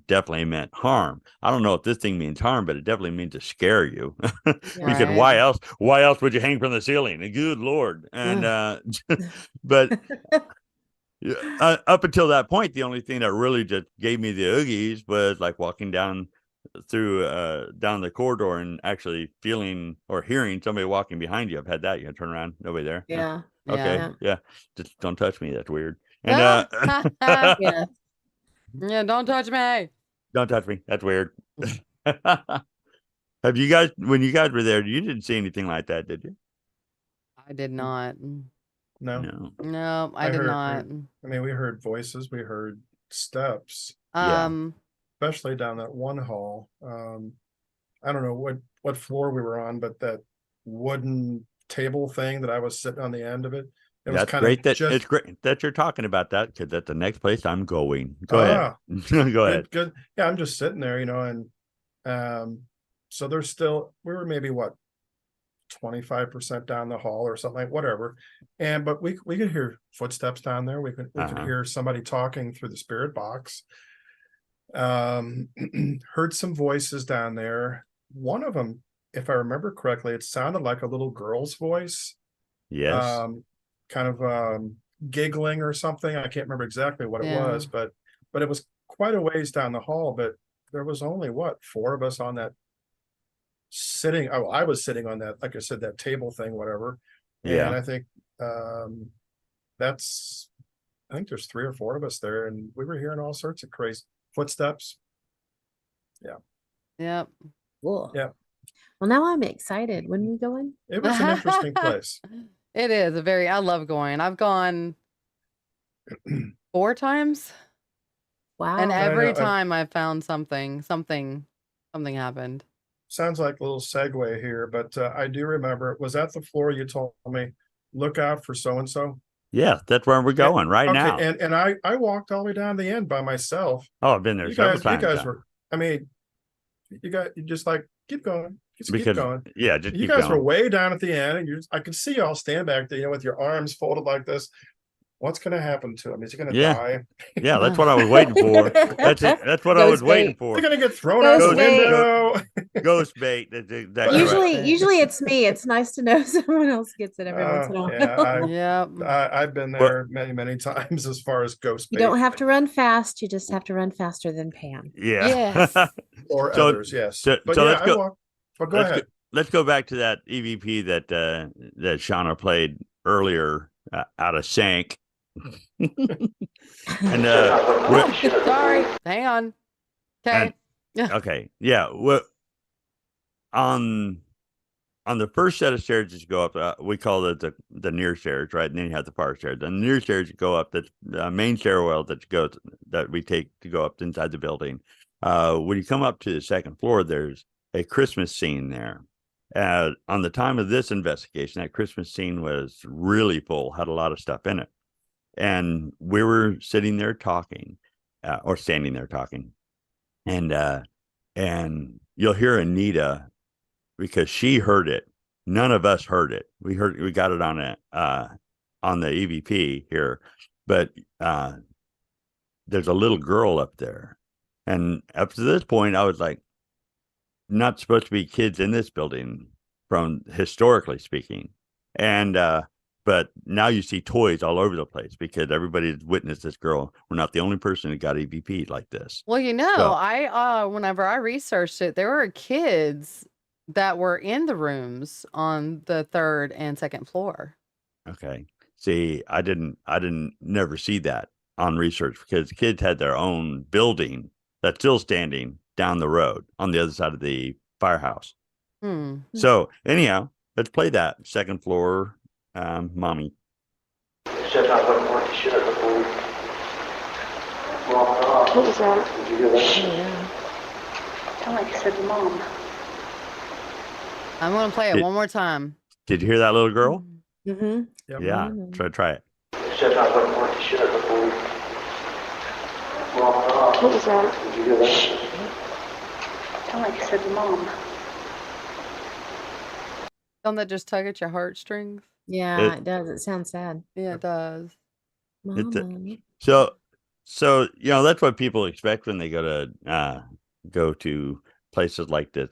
definitely meant harm. I don't know if this thing means harm, but it definitely means to scare you. Because Right. why else would you hang from the ceiling? And good Lord. And but up until that point, the only thing that really just gave me the oogies was like walking down the corridor and actually feeling or hearing somebody walking behind you. I've had that. You turn around, nobody there. Yeah. Okay. Yeah. Just don't touch me. That's weird. And Yeah. Yeah, don't touch me. don't touch me. That's weird. Have you guys, when you guys were there, you didn't see anything like that, did you? I did not. No. No, I did not. I mean, we heard voices, we heard steps, especially down that one hall. I don't know what floor we were on, but that wooden table thing that I was sitting on the end of it. It was That's kind great. of It's great that you're talking about that, because that's the next place I'm going. Go ahead. Go ahead. Good. Yeah, I'm just sitting there, and so there's still, we were maybe 25% down the hall or something, like whatever. But we could hear footsteps down there. We could hear somebody talking through the spirit box. Heard some voices down there. One of them, if I remember correctly, it sounded like a little girl's voice. Yes. Kind of giggling or something. I can't remember exactly what it was, but it was quite a ways down the hall. But there was only 4 of us on that sitting. I was sitting on that, like I said, that table thing, whatever. And I think I think there's 3 or 4 of us there, and we were hearing all sorts of crazy footsteps. Yep. Cool. Yeah. Well, now I'm excited. When we going? It was an interesting place. It is I love going. I've gone 4 times. Wow. And every time I've found something happened. Sounds like a little segue here, but I do remember, was that the floor you told me, look out for so-and-so? Yeah, that's where we're going right now. And I walked all the way down the end by myself. Oh, I've been there several times. You guys were, I mean, you just like, keep going. Keep going. Yeah, just you guys were way down at the end, and I could see y'all stand back there, with your arms folded like this. What's going to happen to him? Is he going to die? Yeah, that's what I was waiting for. That's what I was waiting for. He's going to get thrown out the window. Ghost bait. That's exactly Usually it's me. It's nice to know someone else gets it every once in a while. I've been there many times as far as ghost bait. You don't have to run fast. You just have to run faster than Pam. Yeah. Yes. Or others, yes. So let's go. But go ahead. Let's go back to that EVP that Shauna played earlier out of sync. And sorry, hang on. Okay. Okay. Yeah. Well, on the first set of stairs that you go up, we call it the near stairs, right? And then you have the far stairs. The near stairs you go up, the main stairwell that we take to go up inside the building. When you come up to the second floor, there's a Christmas scene there. On the time of this investigation, that Christmas scene was really full, had a lot of stuff in it. And we were sitting there talking, or standing there talking. And you'll hear Anita, because she heard it. None of us heard it. We got it on the EVP here, but there's a little girl up there. And up to this point, I was like, not supposed to be kids in this building, from historically speaking. And but now you see toys all over the place, because everybody's witnessed this girl. We're not the only person who got EVP like this. Well, I whenever I researched it, there were kids that were in the rooms on the 3rd and 2nd floor. Okay. See, I didn't never see that on research, because kids had their own building that's still standing down the road on the other side of the firehouse. So anyhow, let's play that 2nd floor, mommy. What was that? Did you hear that? Yeah. Sound like you said mom. I'm gonna play it one more time. Did you hear that little girl? Mm-hmm. Yep. Yeah. Try it. What was that? Did you hear that? Sound like you said mom. Don't that just tug at your heartstrings? Yeah, it does. It sounds sad. Yeah, it does. Mama. So that's what people expect when they go to places like this.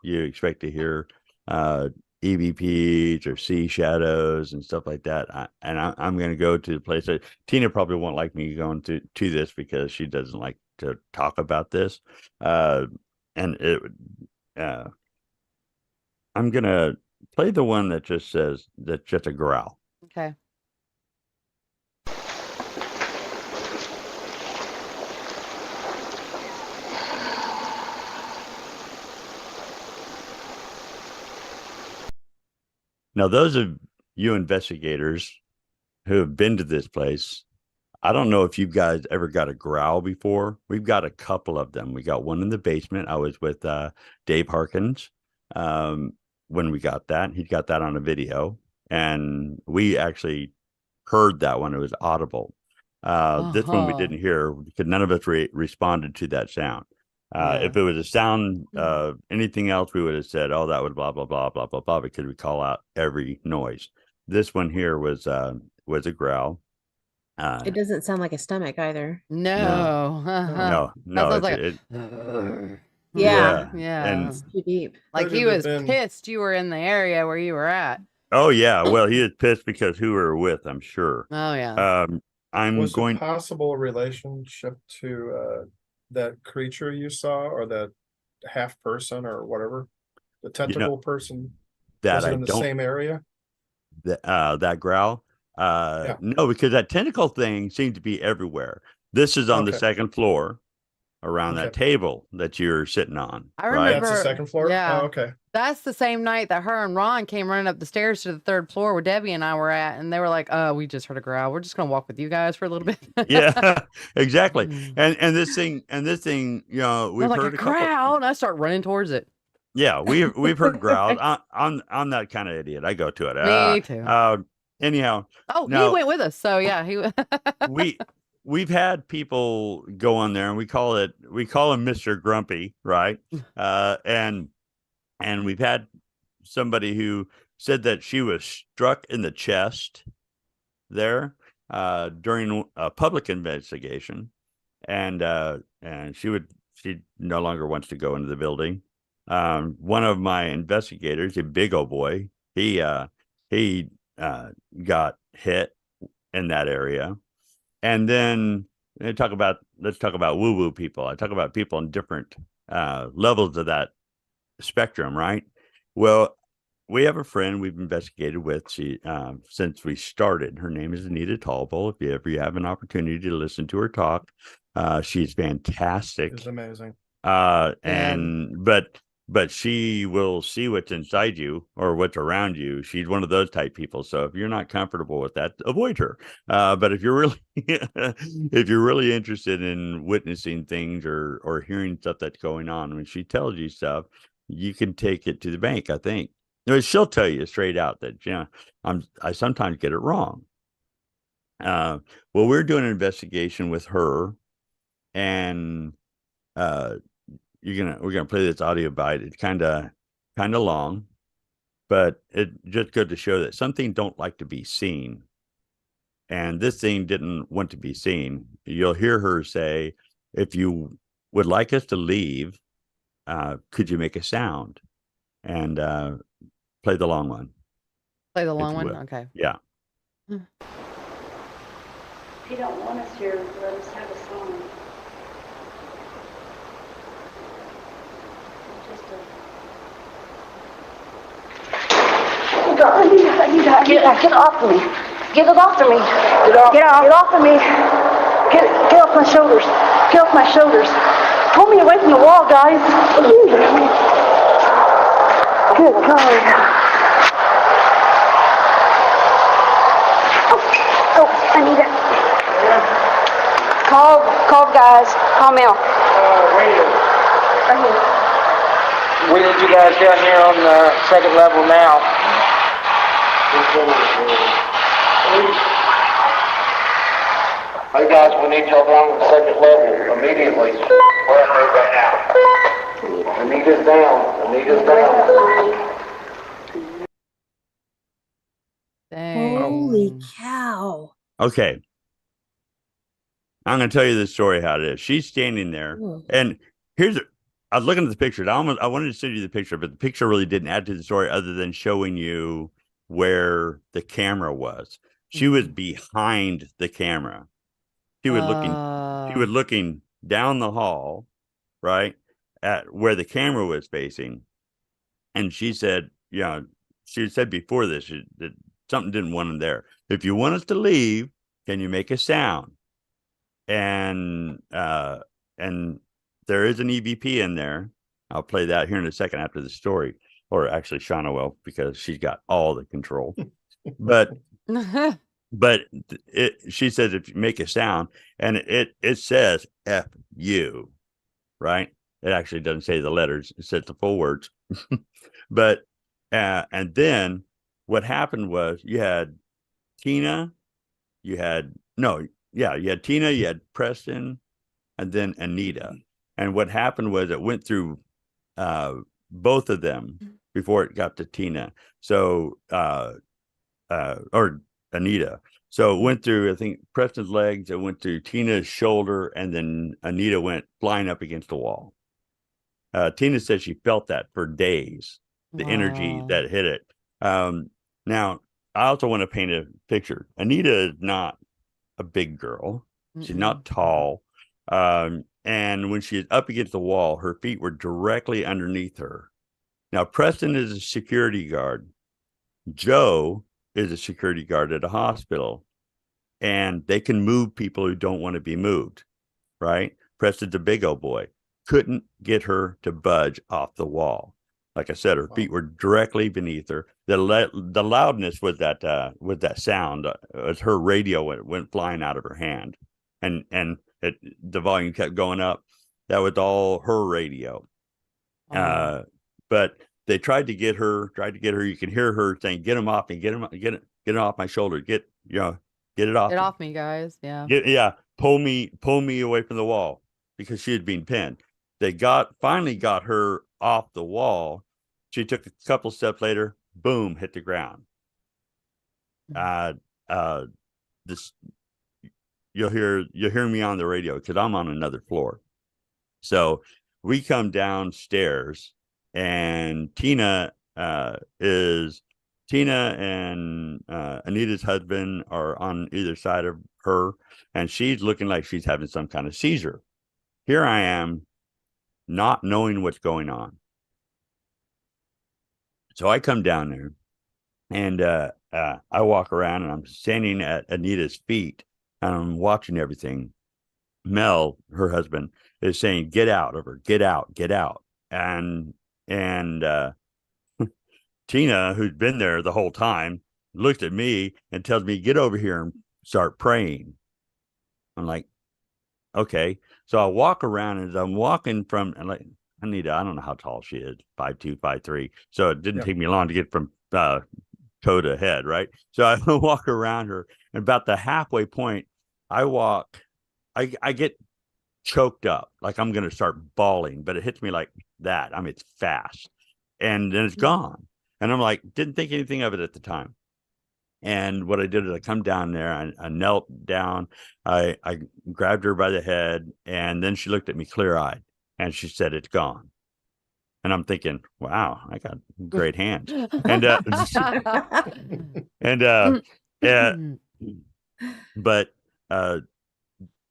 You expect to hear EVPs or see shadows and stuff like that. I'm going to go to the place that Tina probably won't like me going to this because she doesn't like to talk about this. And I'm going to play the one that just says that's just a growl. Okay. Now, those of you investigators who have been to this place, I don't know if you guys ever got a growl before. We've got a couple of them. We got one in the basement. I was with Dave Harkins when we got that. He got that on a video, and we actually heard that one. It was audible. This one we didn't hear because none of us responded to that sound. If it was a sound, anything else, we would have said, "Oh, that was blah blah blah blah blah blah," because we call out every noise. This one here was a growl. It doesn't sound like a stomach either. No. No. Sounds like Yeah. And It's too deep. like he was pissed you were in the area where you were at. oh yeah, well, he is pissed because who we were with, I'm sure. Oh yeah. Was it possible relationship to that creature you saw, or that half person or whatever, the tentacle person? That was it in the same area? That growl. No, because that tentacle thing seemed to be everywhere. This is on the second floor around that table that you're sitting on. I remember that's the second floor. Yeah. Oh, okay. That's the same night that her and Ron came running up the stairs to the third floor where Debbie and I were at, and they were like, we just heard a growl. We're just gonna walk with you guys for a little bit. Yeah, exactly. And this thing, we've heard like a growl, and I start running towards it. Yeah, we've heard growls. I'm that kind of idiot. I go to it. Me too. Anyhow. He went with us, so yeah, we've had people go on there, and we call him Mr. Grumpy, right? And we've had somebody who said that she was struck in the chest there during a public investigation, and she no longer wants to go into the building. One of my investigators, a big old boy, he got hit in that area. And then let's talk about woo-woo people. I talk about people in different levels of that spectrum, right? Well, we have a friend we've investigated with since we started. Her name is Anita Tallbull. If you have an opportunity to listen to her talk, she's fantastic. It's amazing. But she will see what's inside you or what's around you. She's one of those type people. So if you're not comfortable with that, avoid her. But if you're really interested in witnessing things or hearing stuff that's going on, when she tells you stuff, you can take it to the bank, I think. She'll tell you straight out that, I sometimes get it wrong. Well, we're doing an investigation with her, and we're gonna play this audio bite. It's kind of long, but it just good to show that some things don't like to be seen, and this thing didn't want to be seen. You'll hear her say, "If you would like us to leave, could you make a sound?" And play the long one. Play the long one. Okay. Yeah. If you don't want us here, let us have a song. I need to get off of me. Get it off of me. Get off of me. Get off my shoulders. Get off my shoulders. Pull me away from the wall, guys. Good God. Oh, I need it. Call guys. Call Mel. Right here. We need you guys down here on the second level now. Hey guys, we need y'all down on the second level immediately. We're en route right now. Anita's down. Okay. I'm going to tell you the story how it is. She's standing there, and I was looking at the picture. I wanted to send you the picture, but the picture really didn't add to the story other than showing you where the camera was. She was behind the camera. She was looking down the hall, right, at where the camera was facing. And she said, she said before this that something didn't want him there. If you want us to leave, can you make a sound? And there is an EVP in there. I'll play that here in a second after the story, or actually Shauna will, because she's got all the control. But she says if you make a sound, and it says F you, right? It actually doesn't say the letters; it says the full words. But and then what happened was you had Tina, you had Tina, you had Preston, and then Anita. And what happened was it went through both of them before it got to Tina. So or Anita. So it went through, I think, Preston's legs, it went through Tina's shoulder, and then Anita went flying up against the wall. Tina said she felt that for days, the energy that hit it. Now, I also want to paint a picture. Anita is not a big girl. She's not tall. And when she is up against the wall, her feet were directly underneath her. Now, Preston is a security guard. Joe is a security guard at a hospital. And they can move people who don't want to be moved, right? Preston's a big old boy. Couldn't get her to budge off the wall. Like I said, her feet were directly beneath her. The loudness was that sound as her radio went flying out of her hand, and the volume kept going up. That was all her radio. But they tried to get her. You can hear her saying, "Get him off me! Get it off my shoulder! Get it off! Get off me, guys! Pull me away from the wall," because she had been pinned. They finally got her off the wall. She took a couple steps later, boom, hit the ground. You'll hear me on the radio because I'm on another floor. So we come downstairs, and Tina and Anita's husband are on either side of her, and she's looking like she's having some kind of seizure. Here I am, not knowing what's going on. So I come down there, and I walk around, and I'm standing at Anita's feet, and I'm watching everything. Mel, her husband, is saying, "Get out of her, get out, get out." And Tina, who's been there the whole time, looks at me and tells me, "Get over here and start praying." I'm like, okay. So I walk around, and as I'm walking from, and like, Anita, I don't know how tall she is, 5'2", 5'3". So it didn't take me long to get from toe to head, right? So I walk around her, and about the halfway point, I get choked up, like I'm going to start bawling, but it hits me like that. I mean, it's fast, and then it's gone. And I'm like, didn't think anything of it at the time. And what I did is I come down there, I knelt down, I grabbed her by the head, and then she looked at me clear-eyed, and she said, "It's gone." And I'm thinking, wow, I got great hands. And but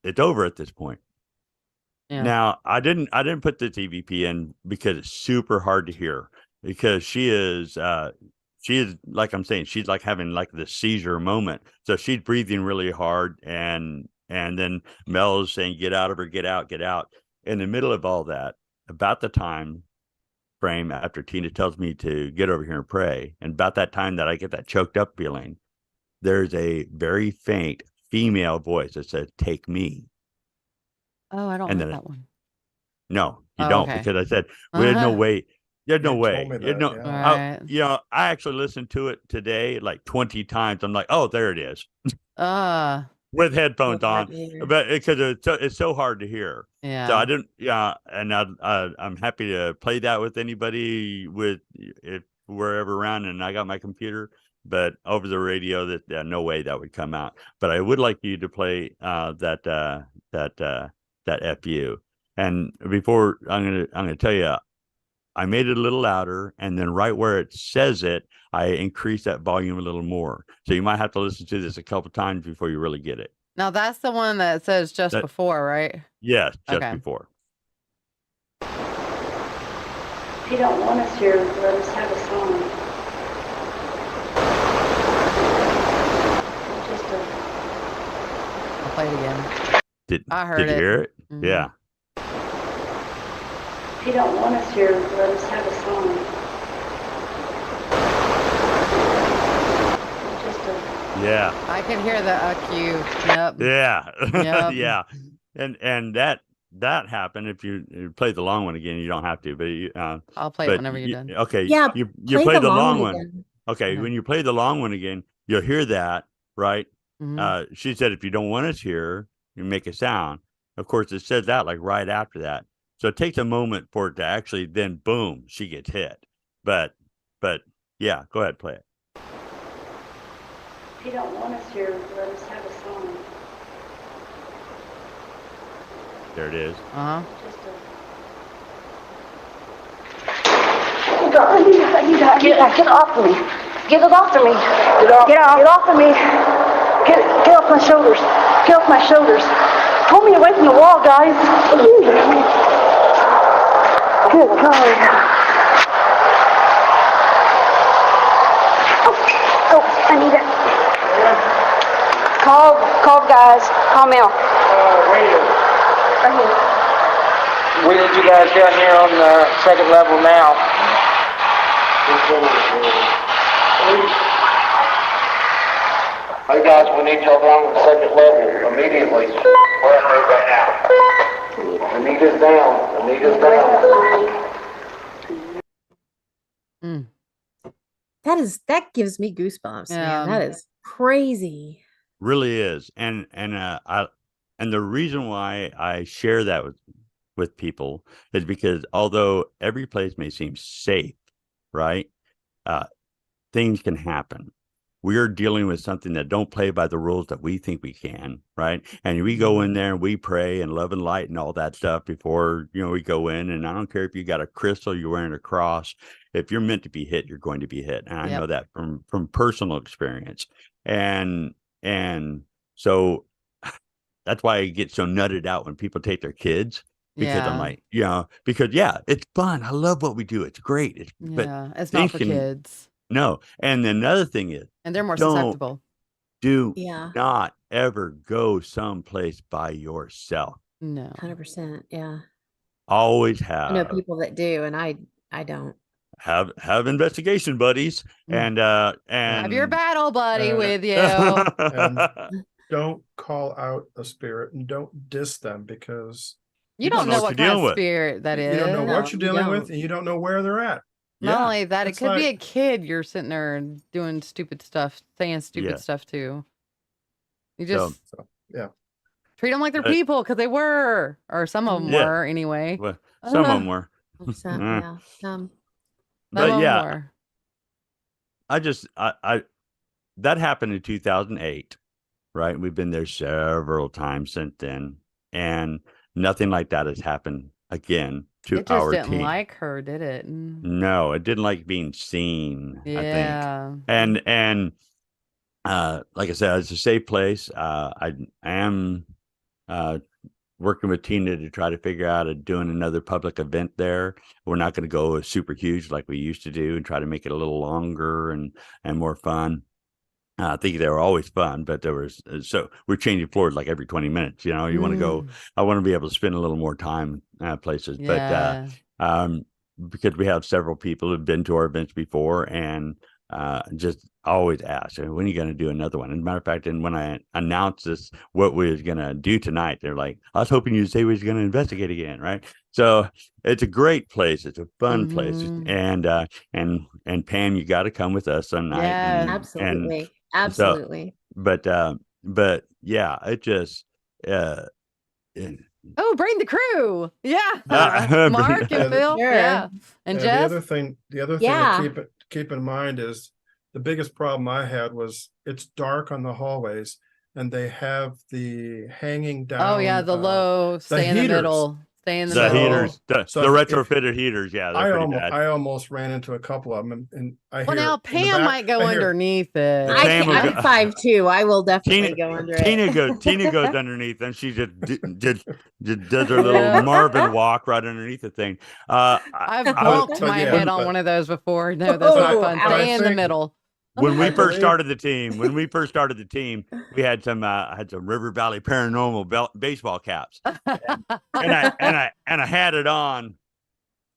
it's over at this point. Yeah. Now, I didn't put this EVP in because it's super hard to hear, because she is like I'm saying, she's like having like the seizure moment. So she's breathing really hard, and then Mel is saying, "Get out of her, get out, get out." In the middle of all that, about the time frame after Tina tells me to get over here and pray, and about that time that I get that choked up feeling, there's a very faint female voice that says, "Take me." Oh, I don't have that one. No, you don't, okay. Because I said, there's no way. There's no way. I actually listened to it today like 20 times. I'm like, oh, there it is. With headphones on, but because it's so hard to hear. Yeah. So I didn't. Yeah, and I'm happy to play that with anybody if we're ever around, and I got my computer. but over the radio, that no way that would come out. But I would like you to play that FU. And before I'm gonna tell you, I made it a little louder, and then right where it says it, I increased that volume a little more. So you might have to listen to this a couple times before you really get it. Now that's the one that says just before, right? Yes, just Okay. before. If you don't want us here, let us have a song. Just a I'll play it again. I heard Did you it. hear it? Mhm. Yeah. If you don't want us here, let us have a song. Just a Yeah. I can hear the cue. Yep. Yeah. Yep. Yeah. And that happened. If you play the long one again, you don't have to, but I'll play it whenever you're done. Okay. Yeah, You play play the long one one. again. Okay. Okay. When you play the long one again, you'll hear that, right? Mhm. She said, if you don't want us here, you make a sound. Of course, it says that like right after that. So it takes a moment for it to actually then boom, she gets hit. But yeah, go ahead, play it. If you don't want us here, let us have a song. There it is. Uh-huh. Just a get off of me. Get it off of me. Get off of me. Get off my shoulders. Get off my shoulders. Pull me away from the wall, guys. Good God. Oh, I need it. Call guys. Call Mel. Right here. We need you guys down here on the second level now. Hey guys, we need y'all down on the second level immediately. We're on route right now. Anita's down. Anita's down. Mm. That gives me goosebumps, Yeah. man. That is crazy. Really is. And the reason why I share that with people is because although every place may seem safe, right? Things can happen. We are dealing with something that don't play by the rules that we think we can, right? And we go in there and we pray and love and light and all that stuff before, we go in. And I don't care if you got a crystal, you're wearing a cross. If you're meant to be hit, you're going to be hit. And I know that from personal experience. And so that's why I get so nutted out when people take their kids. Because I'm like, because it's fun. I love what we do. It's great. But it's not for kids. No. And another thing is, And they're more susceptible. Do not ever go someplace by yourself. No. 100%. Yeah. Always have. I know people that do, and I don't. Have investigation buddies and have your battle buddy with you. And don't call out a spirit and don't diss them because you don't know what kind of spirit that is. You don't know what you're dealing with, and you don't know where they're at. Not only that, it could be a kid you're sitting there and doing stupid stuff, saying stupid stuff to. You just treat them like they're people because they were, or some of them were anyway. Well, some of them were. But I that happened in 2008, right? We've been there several times since then, and nothing like that has happened again to it just our didn't team. like her, did it? No, it didn't like being seen. Yeah. I think, and like I said, it's a safe place. I am working with Tina to try to figure out doing another public event there. We're not going to go super huge like we used to do and try to make it a little longer and more fun. I think they were always fun, but there was we're changing floors like every 20 minutes. You want to go. I want to be able to spend a little more time places, but because we have several people who've been to our events before and just always ask, when are you going to do another one? As a matter of fact, and when I announced what we was going to do tonight, they're like, I was hoping you'd say we was going to investigate again, right? So it's a great place. It's a fun place, and Pam, you got to come with us tonight. Yeah, absolutely. Absolutely. So, but yeah, it just bring the crew. Yeah. Mark and Phil. Sure. Yeah. And Jess. The other thing to keep in mind is the biggest problem I had was it's dark on the hallways and they have the hanging down. Oh yeah, the low, stay in the heaters. middle, stay in the The middle. heaters, the if- retrofitted heaters. Yeah, they're pretty bad. I almost ran into a couple of them, and I Well, hear now in the Pam back- might go I hear- underneath it. Pam would I'm go- 5'2". I will definitely go under it. Tina goes underneath, and she just does her little Marvin walk right underneath the thing. I've but- bumped but my yeah, head on but- one of those before. No, those are Oh, fun. ouch. Stay in the think- middle. when we I first believe- started the team, we had some River Valley Paranormal baseball caps, and I had it on,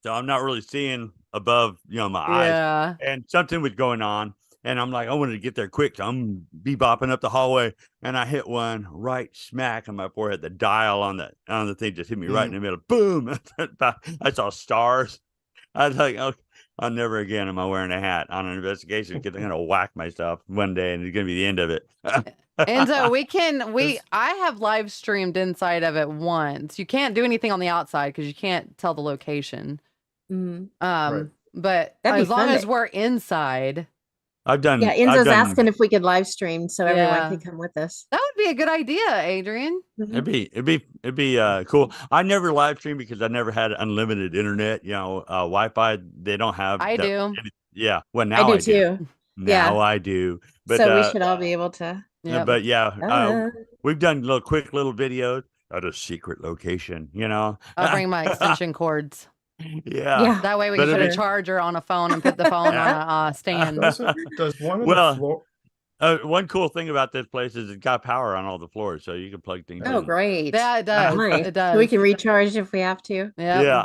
so I'm not really seeing above my eyes, Yeah. and something was going on, and I'm like, I wanted to get there quick, so I'm bebopping up the hallway, and I hit one right smack on my forehead. The dial on the thing just hit me right in the middle. Boom! I saw stars. I was like, okay, I'll never again am I wearing a hat on an investigation because I'm gonna whack myself one day, and it's gonna be the end of it. And so I have live streamed inside of it once. You can't do anything on the outside because you can't tell the location. Mhm. Right. But That'd be as long fun as to- we're inside, I've done. Yeah, I've Enzo's done- asking if we could live stream so everyone Yeah. could come with us. that would be a good idea, Adrian. It'd be cool. I never live stream because I never had unlimited internet. Wi-Fi. They don't have. I do. Yeah. Well, now I do too. Now Yeah. I do. But So we should all be able to. Yeah. but yeah, Uh, we've done quick little videos at a secret location. I'll bring my extension cords. Yeah. yeah. That way we But can put it'd a be- charger on a phone and put the phone on a stand. Does one of Well, the floor? One cool thing about this place is it's got power on all the floors, so you can plug things Oh, in. great. Yeah, it does. Nice. It does. So we can recharge if we have to. Yeah. Yeah.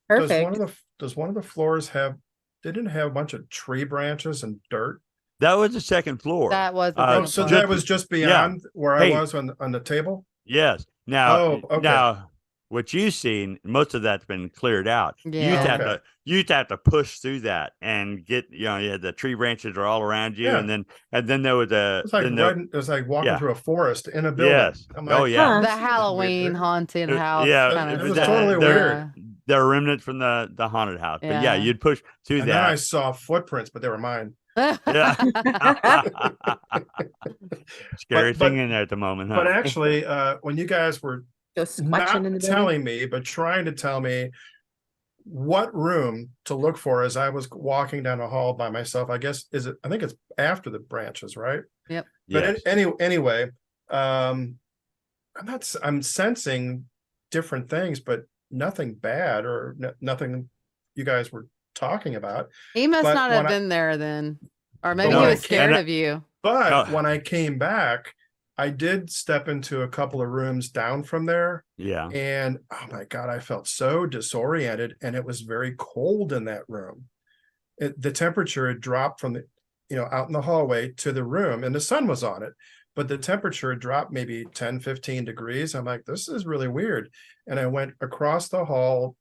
Perfect. Does one of the floors have? Didn't it have a bunch of tree branches and dirt? That was the second floor. That was the Uh, second Oh, so floor. that was just beyond where Hey. I was on the table. Yes. Now, Oh, okay. now, what you've seen, most of that's been cleared out. You Yeah. used to have Okay. to, you used to have to push through that and get, you had the tree branches are all around you, Yeah. and then there was a, It's like then there- it was like walking Yeah. through a forest in a building. yes, I'm oh like, yeah, Huh. The Halloween haunted house yeah, kind it of was stuff. totally there- weird. there are remnants from the haunted house, but yeah, Yeah. you'd push through And then I that. saw footprints, but they were mine. Yeah. Scary But- thing in there at the moment, huh? But actually, when you guys were Go not squatching in the building. telling me, but trying to tell me what room to look for as I was walking down the hall by myself, I think it's after the branches, right? But Yes. anyway, I'm sensing different things, but nothing bad or nothing you guys were talking about. He must But not have when I- been there then. Or maybe when he I was scared came- of you. But No. when I came back, I did step into a couple of rooms down from there. Yeah. And oh my God, I felt so disoriented, and it was very cold in that room. The temperature had dropped from out in the hallway to the room, and the sun was on it, but the temperature had dropped maybe 10, 15 degrees. I'm like, this is really weird. And I went across the hall,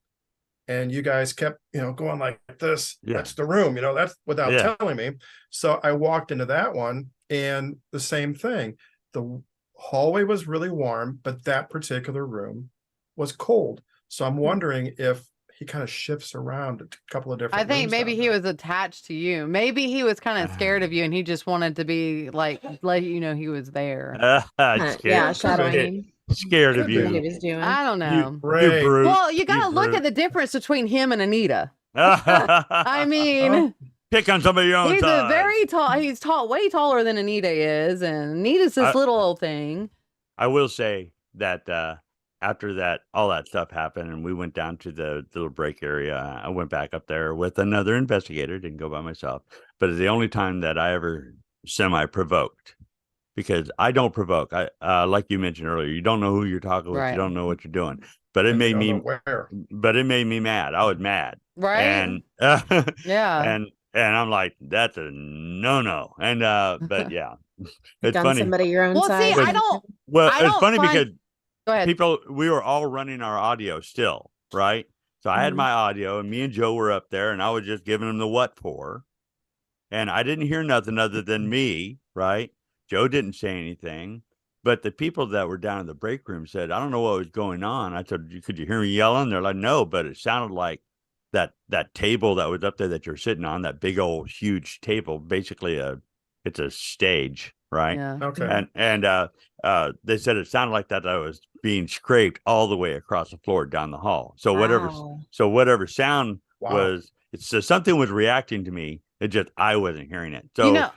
and you guys kept, going like this. Yeah. That's the room, that's without Yeah. telling me. So I walked into that one, and the same thing. The hallway was really warm, but that particular room was cold. So I'm wondering if he kind of shifts around a couple of different I think rooms maybe down he there. was attached to you. Maybe he was kind of scared of you and he just wanted to be like, let you know he was there. Scared, Yeah, shadowing. scared of Could be. What he you. was doing. I don't know. Right. brute. Well, you got to look brute. at the difference between him and Anita. I mean, Pick on some of your own he's side. a very tall. He's tall, way taller than Anita is, and Anita's this little old thing. I will say that after that, all that stuff happened, and we went down to the little break area. I went back up there with another investigator. Didn't go by myself, but it's the only time that I ever semi-provoked, because I don't provoke. I like you mentioned earlier, you don't know who you're talking with. Right. You don't know what you're doing. But it And you made don't me, know where. but it made me mad. I was mad, Right? and Yeah. and I'm like, that's a no. And but yeah, it's on funny. somebody your own Well, size. see, I don't. Well, I it's don't funny find- because Go ahead. people, we were all running our audio still, right? So I had Mhm. my audio, and me and Joe were up there, and I was just giving him the what for, and I didn't hear nothing other than me, right? Joe didn't say anything, but the people that were down in the break room said, I don't know what was going on. I said, could you hear me yelling? They're like, no, but it sounded like that table that was up there that you're sitting on, that big old huge table, basically it's a stage, right? Yeah. Okay. And they said it sounded like that I was being scraped all the way across the floor down the hall. So Wow. whatever sound Wow. was, it's so something was reacting to me. It just I wasn't hearing it. So You know,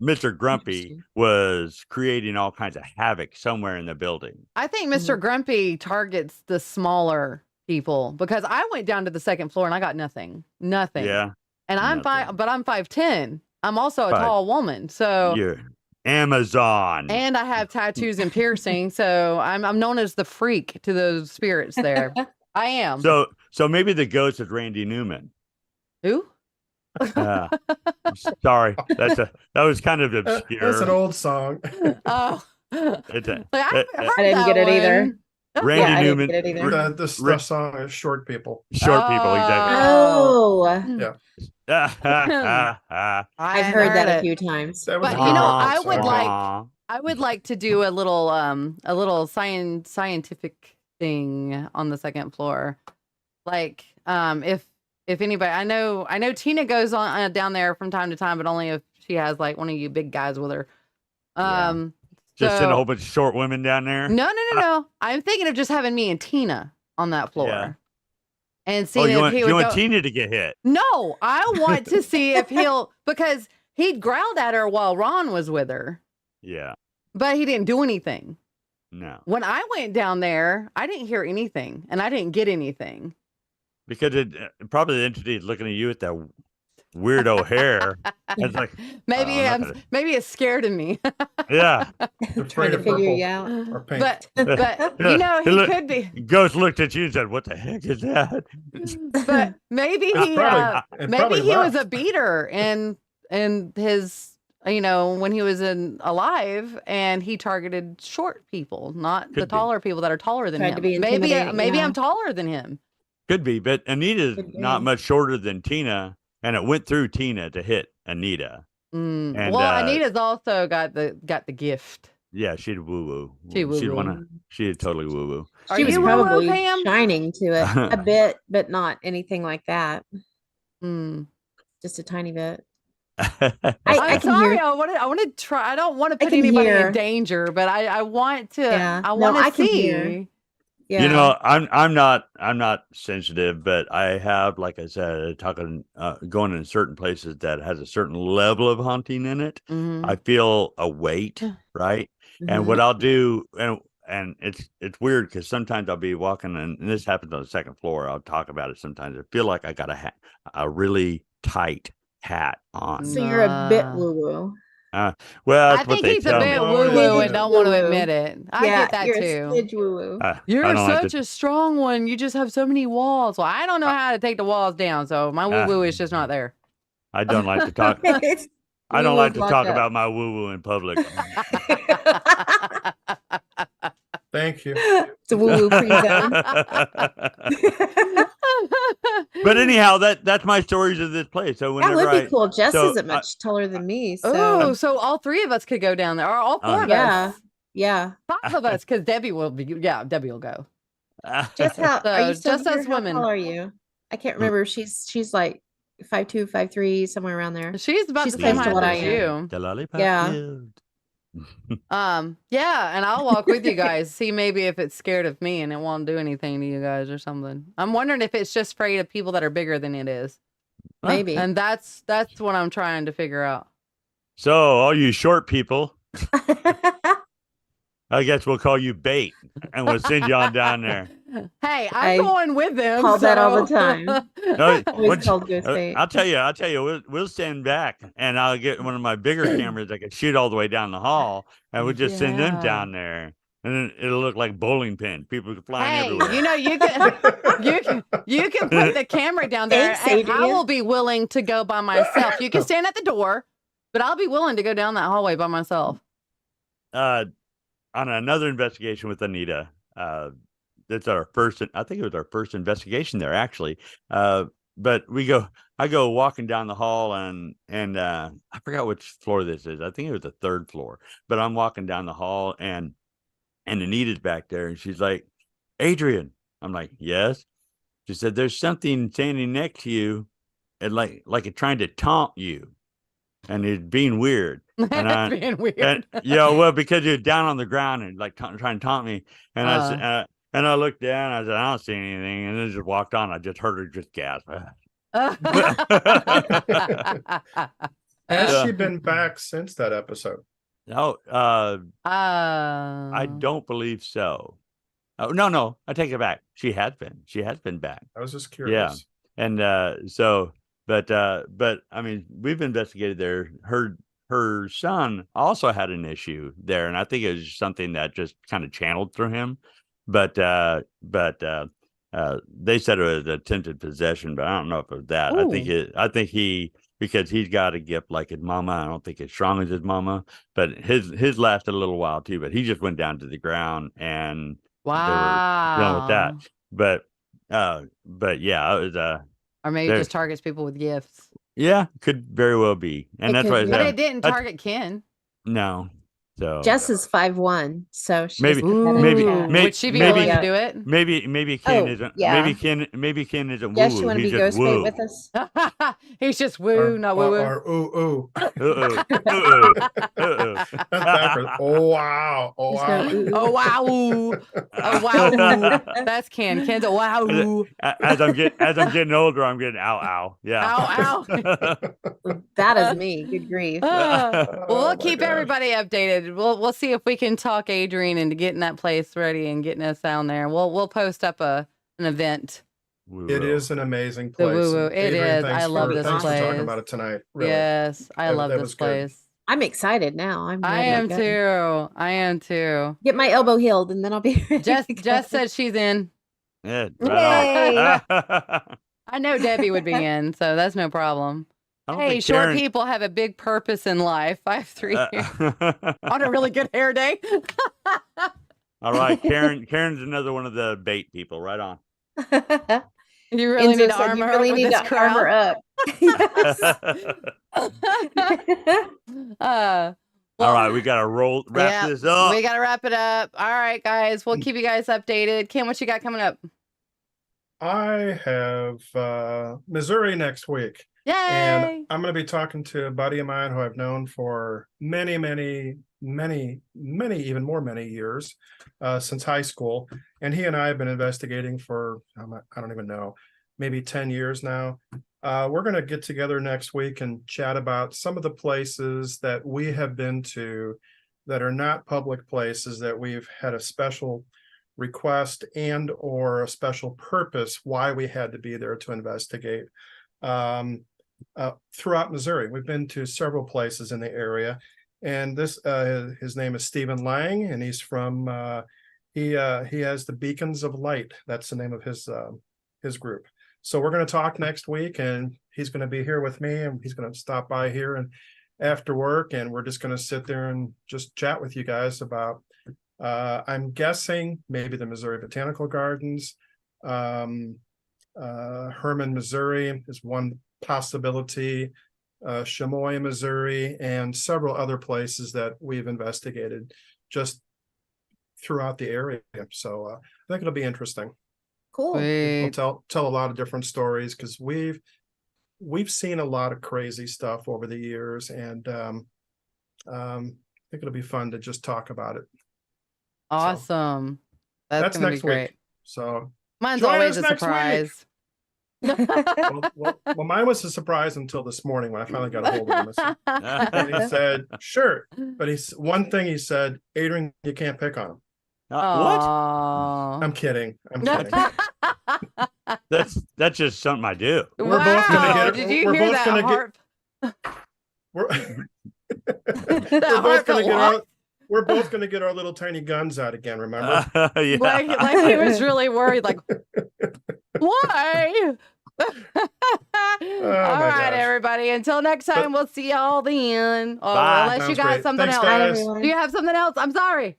Mr. Grumpy Interesting. was creating all kinds of havoc somewhere in the building. I think Mr. Mhm. Grumpy targets the smaller people because I went down to the second floor and I got nothing. Yeah. And I'm Nothing. but I'm 5'10". I'm also a Five. tall woman. So You're Amazon. and I have tattoos and piercing, so I'm known as the freak to those spirits there. I am. So maybe the ghost is Randy Newman. Who? Sorry, that was kind of obscure. That's an old song. Oh. It's a- Like, I haven't heard I didn't that get it either. one. Randy Yeah, I didn't Newman. get it either. The song is Short People. Short people, exactly. Oh, I I've hadn't heard that a it. few times. That was But a you good know, one, I so- would like I would like to do a little scientific thing on the second floor. Like if anybody I know Tina goes on down there from time to time, but only if she has like one of you big guys with her. Yeah. Just send a whole bunch of short women down there. No. I'm thinking of just having me and Tina on that floor. Yeah. And seeing you if want he you would want go. Tina to get hit? No, I want to see if he'll because he'd growled at her while Ron was with her, Yeah. but he didn't do anything. No. When I went down there, I didn't hear anything and I didn't get anything. Because it probably the entity is looking at you with that weirdo hair. It's like Maybe I'm not maybe it's scared of me. yeah. They're Trying to of figure purple you out. or pink. but you know he could be. Ghost looked at you and said, "What the heck is that?" But maybe It's he probably- it maybe probably he was a left. beater and his when he was alive and he targeted short people, not the Could be. taller people that are taller than Tried him. to be Maybe intimidating, yeah. I'm taller than him. Could be, but Anita's Could not be. much shorter than Tina, and it went through Tina to hit Anita. And, Well, Anita's also got the gift. Yeah, she'd woo woo. She woo-woo. She'd totally woo woo. Are She was you woo-woo, probably Pam? shining to it a bit, but not anything like that. Mm. Just a tiny bit. I'm I can sorry. hear. I want to try. I don't want to I put can anybody hear. in danger, but I want to. Yeah. I No, want I to can see. hear. Yeah. You know, I'm not sensitive, but I have, like I said, going in certain places that has a certain level of haunting in it. Mhm. I feel a weight, right? And what I'll do, and it's weird because sometimes I'll be walking, and this happens on the second floor. I'll talk about it sometimes. I feel like I got a really tight hat on. So you're a bit Nah. woo woo. Well, I that's what think they he's a tell bit me. woo woo and don't want to Woo-woo. admit it. I Yeah, get that you're too. a smidge woo woo. I You're don't like such a strong one. You just have so many walls. Well, I don't know how to take the walls down, so my woo woo is just not there. I don't like to talk. It's I don't like to woo-woo's talk locked up. about my woo woo in public. Thank you. It's a woo woo free zone. But anyhow, that's my stories of this place. So That whenever would be cool. Jess so isn't much taller than me. Oh, So so all three of us could go down there, or all four of yeah. us. Yeah. 5 of us, because Debbie will be. Yeah, Debbie will go. Just how So, are you still just here? us How women. tall are you? I can't remember. She's like 5'2", 5'3", somewhere around there. She's about She's the same close to height what I as am. you. The lollipop Yeah. field. Yeah, and I'll walk with you guys. See maybe if it's scared of me and it won't do anything to you guys or something. I'm wondering if it's just afraid of people that are bigger than it is. Maybe. And that's what I'm trying to figure out. So all you short people, I guess we'll call you bait, and we'll send you on down there. Hey, I I'm going with them. call that all the so- time. No, Always once- called ghost bait. I'll tell you, we'll stand back, and I'll get one of my bigger cameras that can shoot all the way down the hall, and we'll just send them Yeah. down there, and then it'll look like bowling pins. People flying Hey, everywhere. you know you can put the camera down there. Thanks, and I Adrian. will be willing to go by myself. You can stand at the door, but I'll be willing to go down that hallway by myself. On another investigation with Anita, that's our first. I think it was our first investigation there, actually. But I go walking down the hall, and I forgot which floor this is. I think it was the 3rd floor. But I'm walking down the hall, and Anita's back there, and she's like, "Adrian." I'm like, "Yes." She said, "There's something standing next to you, and like it's trying to taunt you, and it's being weird." And I, Being weird. and, yeah, well, because you're down on the ground and like trying to taunt me, and and I looked down. I said, "I don't see anything," and then just walked on. I just heard her just gasp. Has she been back since that episode? No, I don't believe so. Oh, no, I take it back. She has been back. I was just curious. Yeah. And but I mean, we've investigated there. Her son also had an issue there, and I think it was something that just kind of channeled through him. But they said it was attempted possession, but I don't know if it was that. Ooh. I think because he's got a gift like his mama. I don't think it's strong as his mama, but his lasted a little while too. But he just went down to the ground, and wow, they were dealing with that. But yeah, it was or maybe it just targets people with gifts. Yeah, could very well be, and that's why. But it didn't target Ken. No. So Jess is 5'1", so she maybe would she be willing to do it? Maybe Ken isn't. Yeah. Maybe Ken isn't woo. Jess, you want to be ghost bait with us? He's just woo, not woo woo. Or ooh. Uh-oh. That's backwards. Oh wow. Oh wow. Oh wow. Oh wow. That's Ken. Ken's a wow. As I'm getting older, I'm getting ow. Yeah. Ow. That is me. Good grief. Well, we'll my keep gosh. everybody updated. We'll see if we can talk Adrian into getting that place ready and getting us down there. We'll post up an event. It is an amazing The place. woo-woo. And It Adrian, is. thanks I love this thanks for place. talking about it tonight. Really. Yes, I love that this was good. place. I'm excited now. I am too. I am too. Get my elbow healed, and then I'll be ready. Jess said she's in. Yeah. Yay. I know Debbie would be in, so that's no problem. I don't Hey, think short Karen- people have a big purpose in life. I have 3 years on a really good hair day. All right, Karen's another one of the bait people. Right on. You really Enzo need to said armor you really up with need this to crowd. armor up. All right, we got to wrap this up. We got to wrap it up. All right, guys. We'll keep you guys updated. Ken, what you got coming up? I have Missouri next week. Yay! And I'm going to be talking to a buddy of mine who I've known for many, even more many years, since high school. And he and I have been investigating for, I don't even know, maybe 10 years now. We're going to get together next week and chat about some of the places that we have been to that are not public places, that we've had a special request and or a special purpose why we had to be there to investigate. Throughout Missouri, we've been to several places in the area, and this his name is Stephen Lang, and he's from he has the Beacons of Light. That's the name of his group. So we're going to talk next week, and he's going to be here with me, and he's going to stop by here and after work, and we're just going to sit there and just chat with you guys about I'm guessing maybe the Missouri Botanical Gardens, Herman, Missouri is one possibility, Chamois, Missouri, and several other places that we've investigated just throughout the area. So I think it'll be interesting. Cool. We'll tell a lot of different stories because we've seen a lot of crazy stuff over the years, and I think it'll be fun to just talk about it. Awesome. So, that's gonna next be great. week. So mine's join always us a next surprise. well, mine was a surprise until this morning when I finally got a hold of him. And he said, "Sure," but one thing he said, "Adrian, you can't pick on him." What? I'm kidding. That's just something I do. We're both gonna get it. Did you We're hear both that gonna harp? We're That both gonna get harp we're both gonna get our little tiny guns out again. Remember? Yeah. like he was really worried. Like, why? All right, gosh. everybody. Until next time, we'll see y'all then. Oh, Bye. unless you Sounds got great. something Thanks, else. guys. Do you have something else? I'm sorry.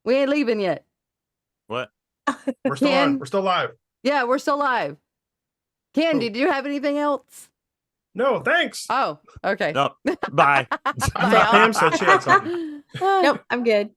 We ain't leaving yet. What? We're still Ken? on. We're still live. Yeah, we're still live. Ken, Oh. did you have anything else? No, thanks. Oh, okay. No. Bye. I thought Pam said she had something. Nope, I'm good.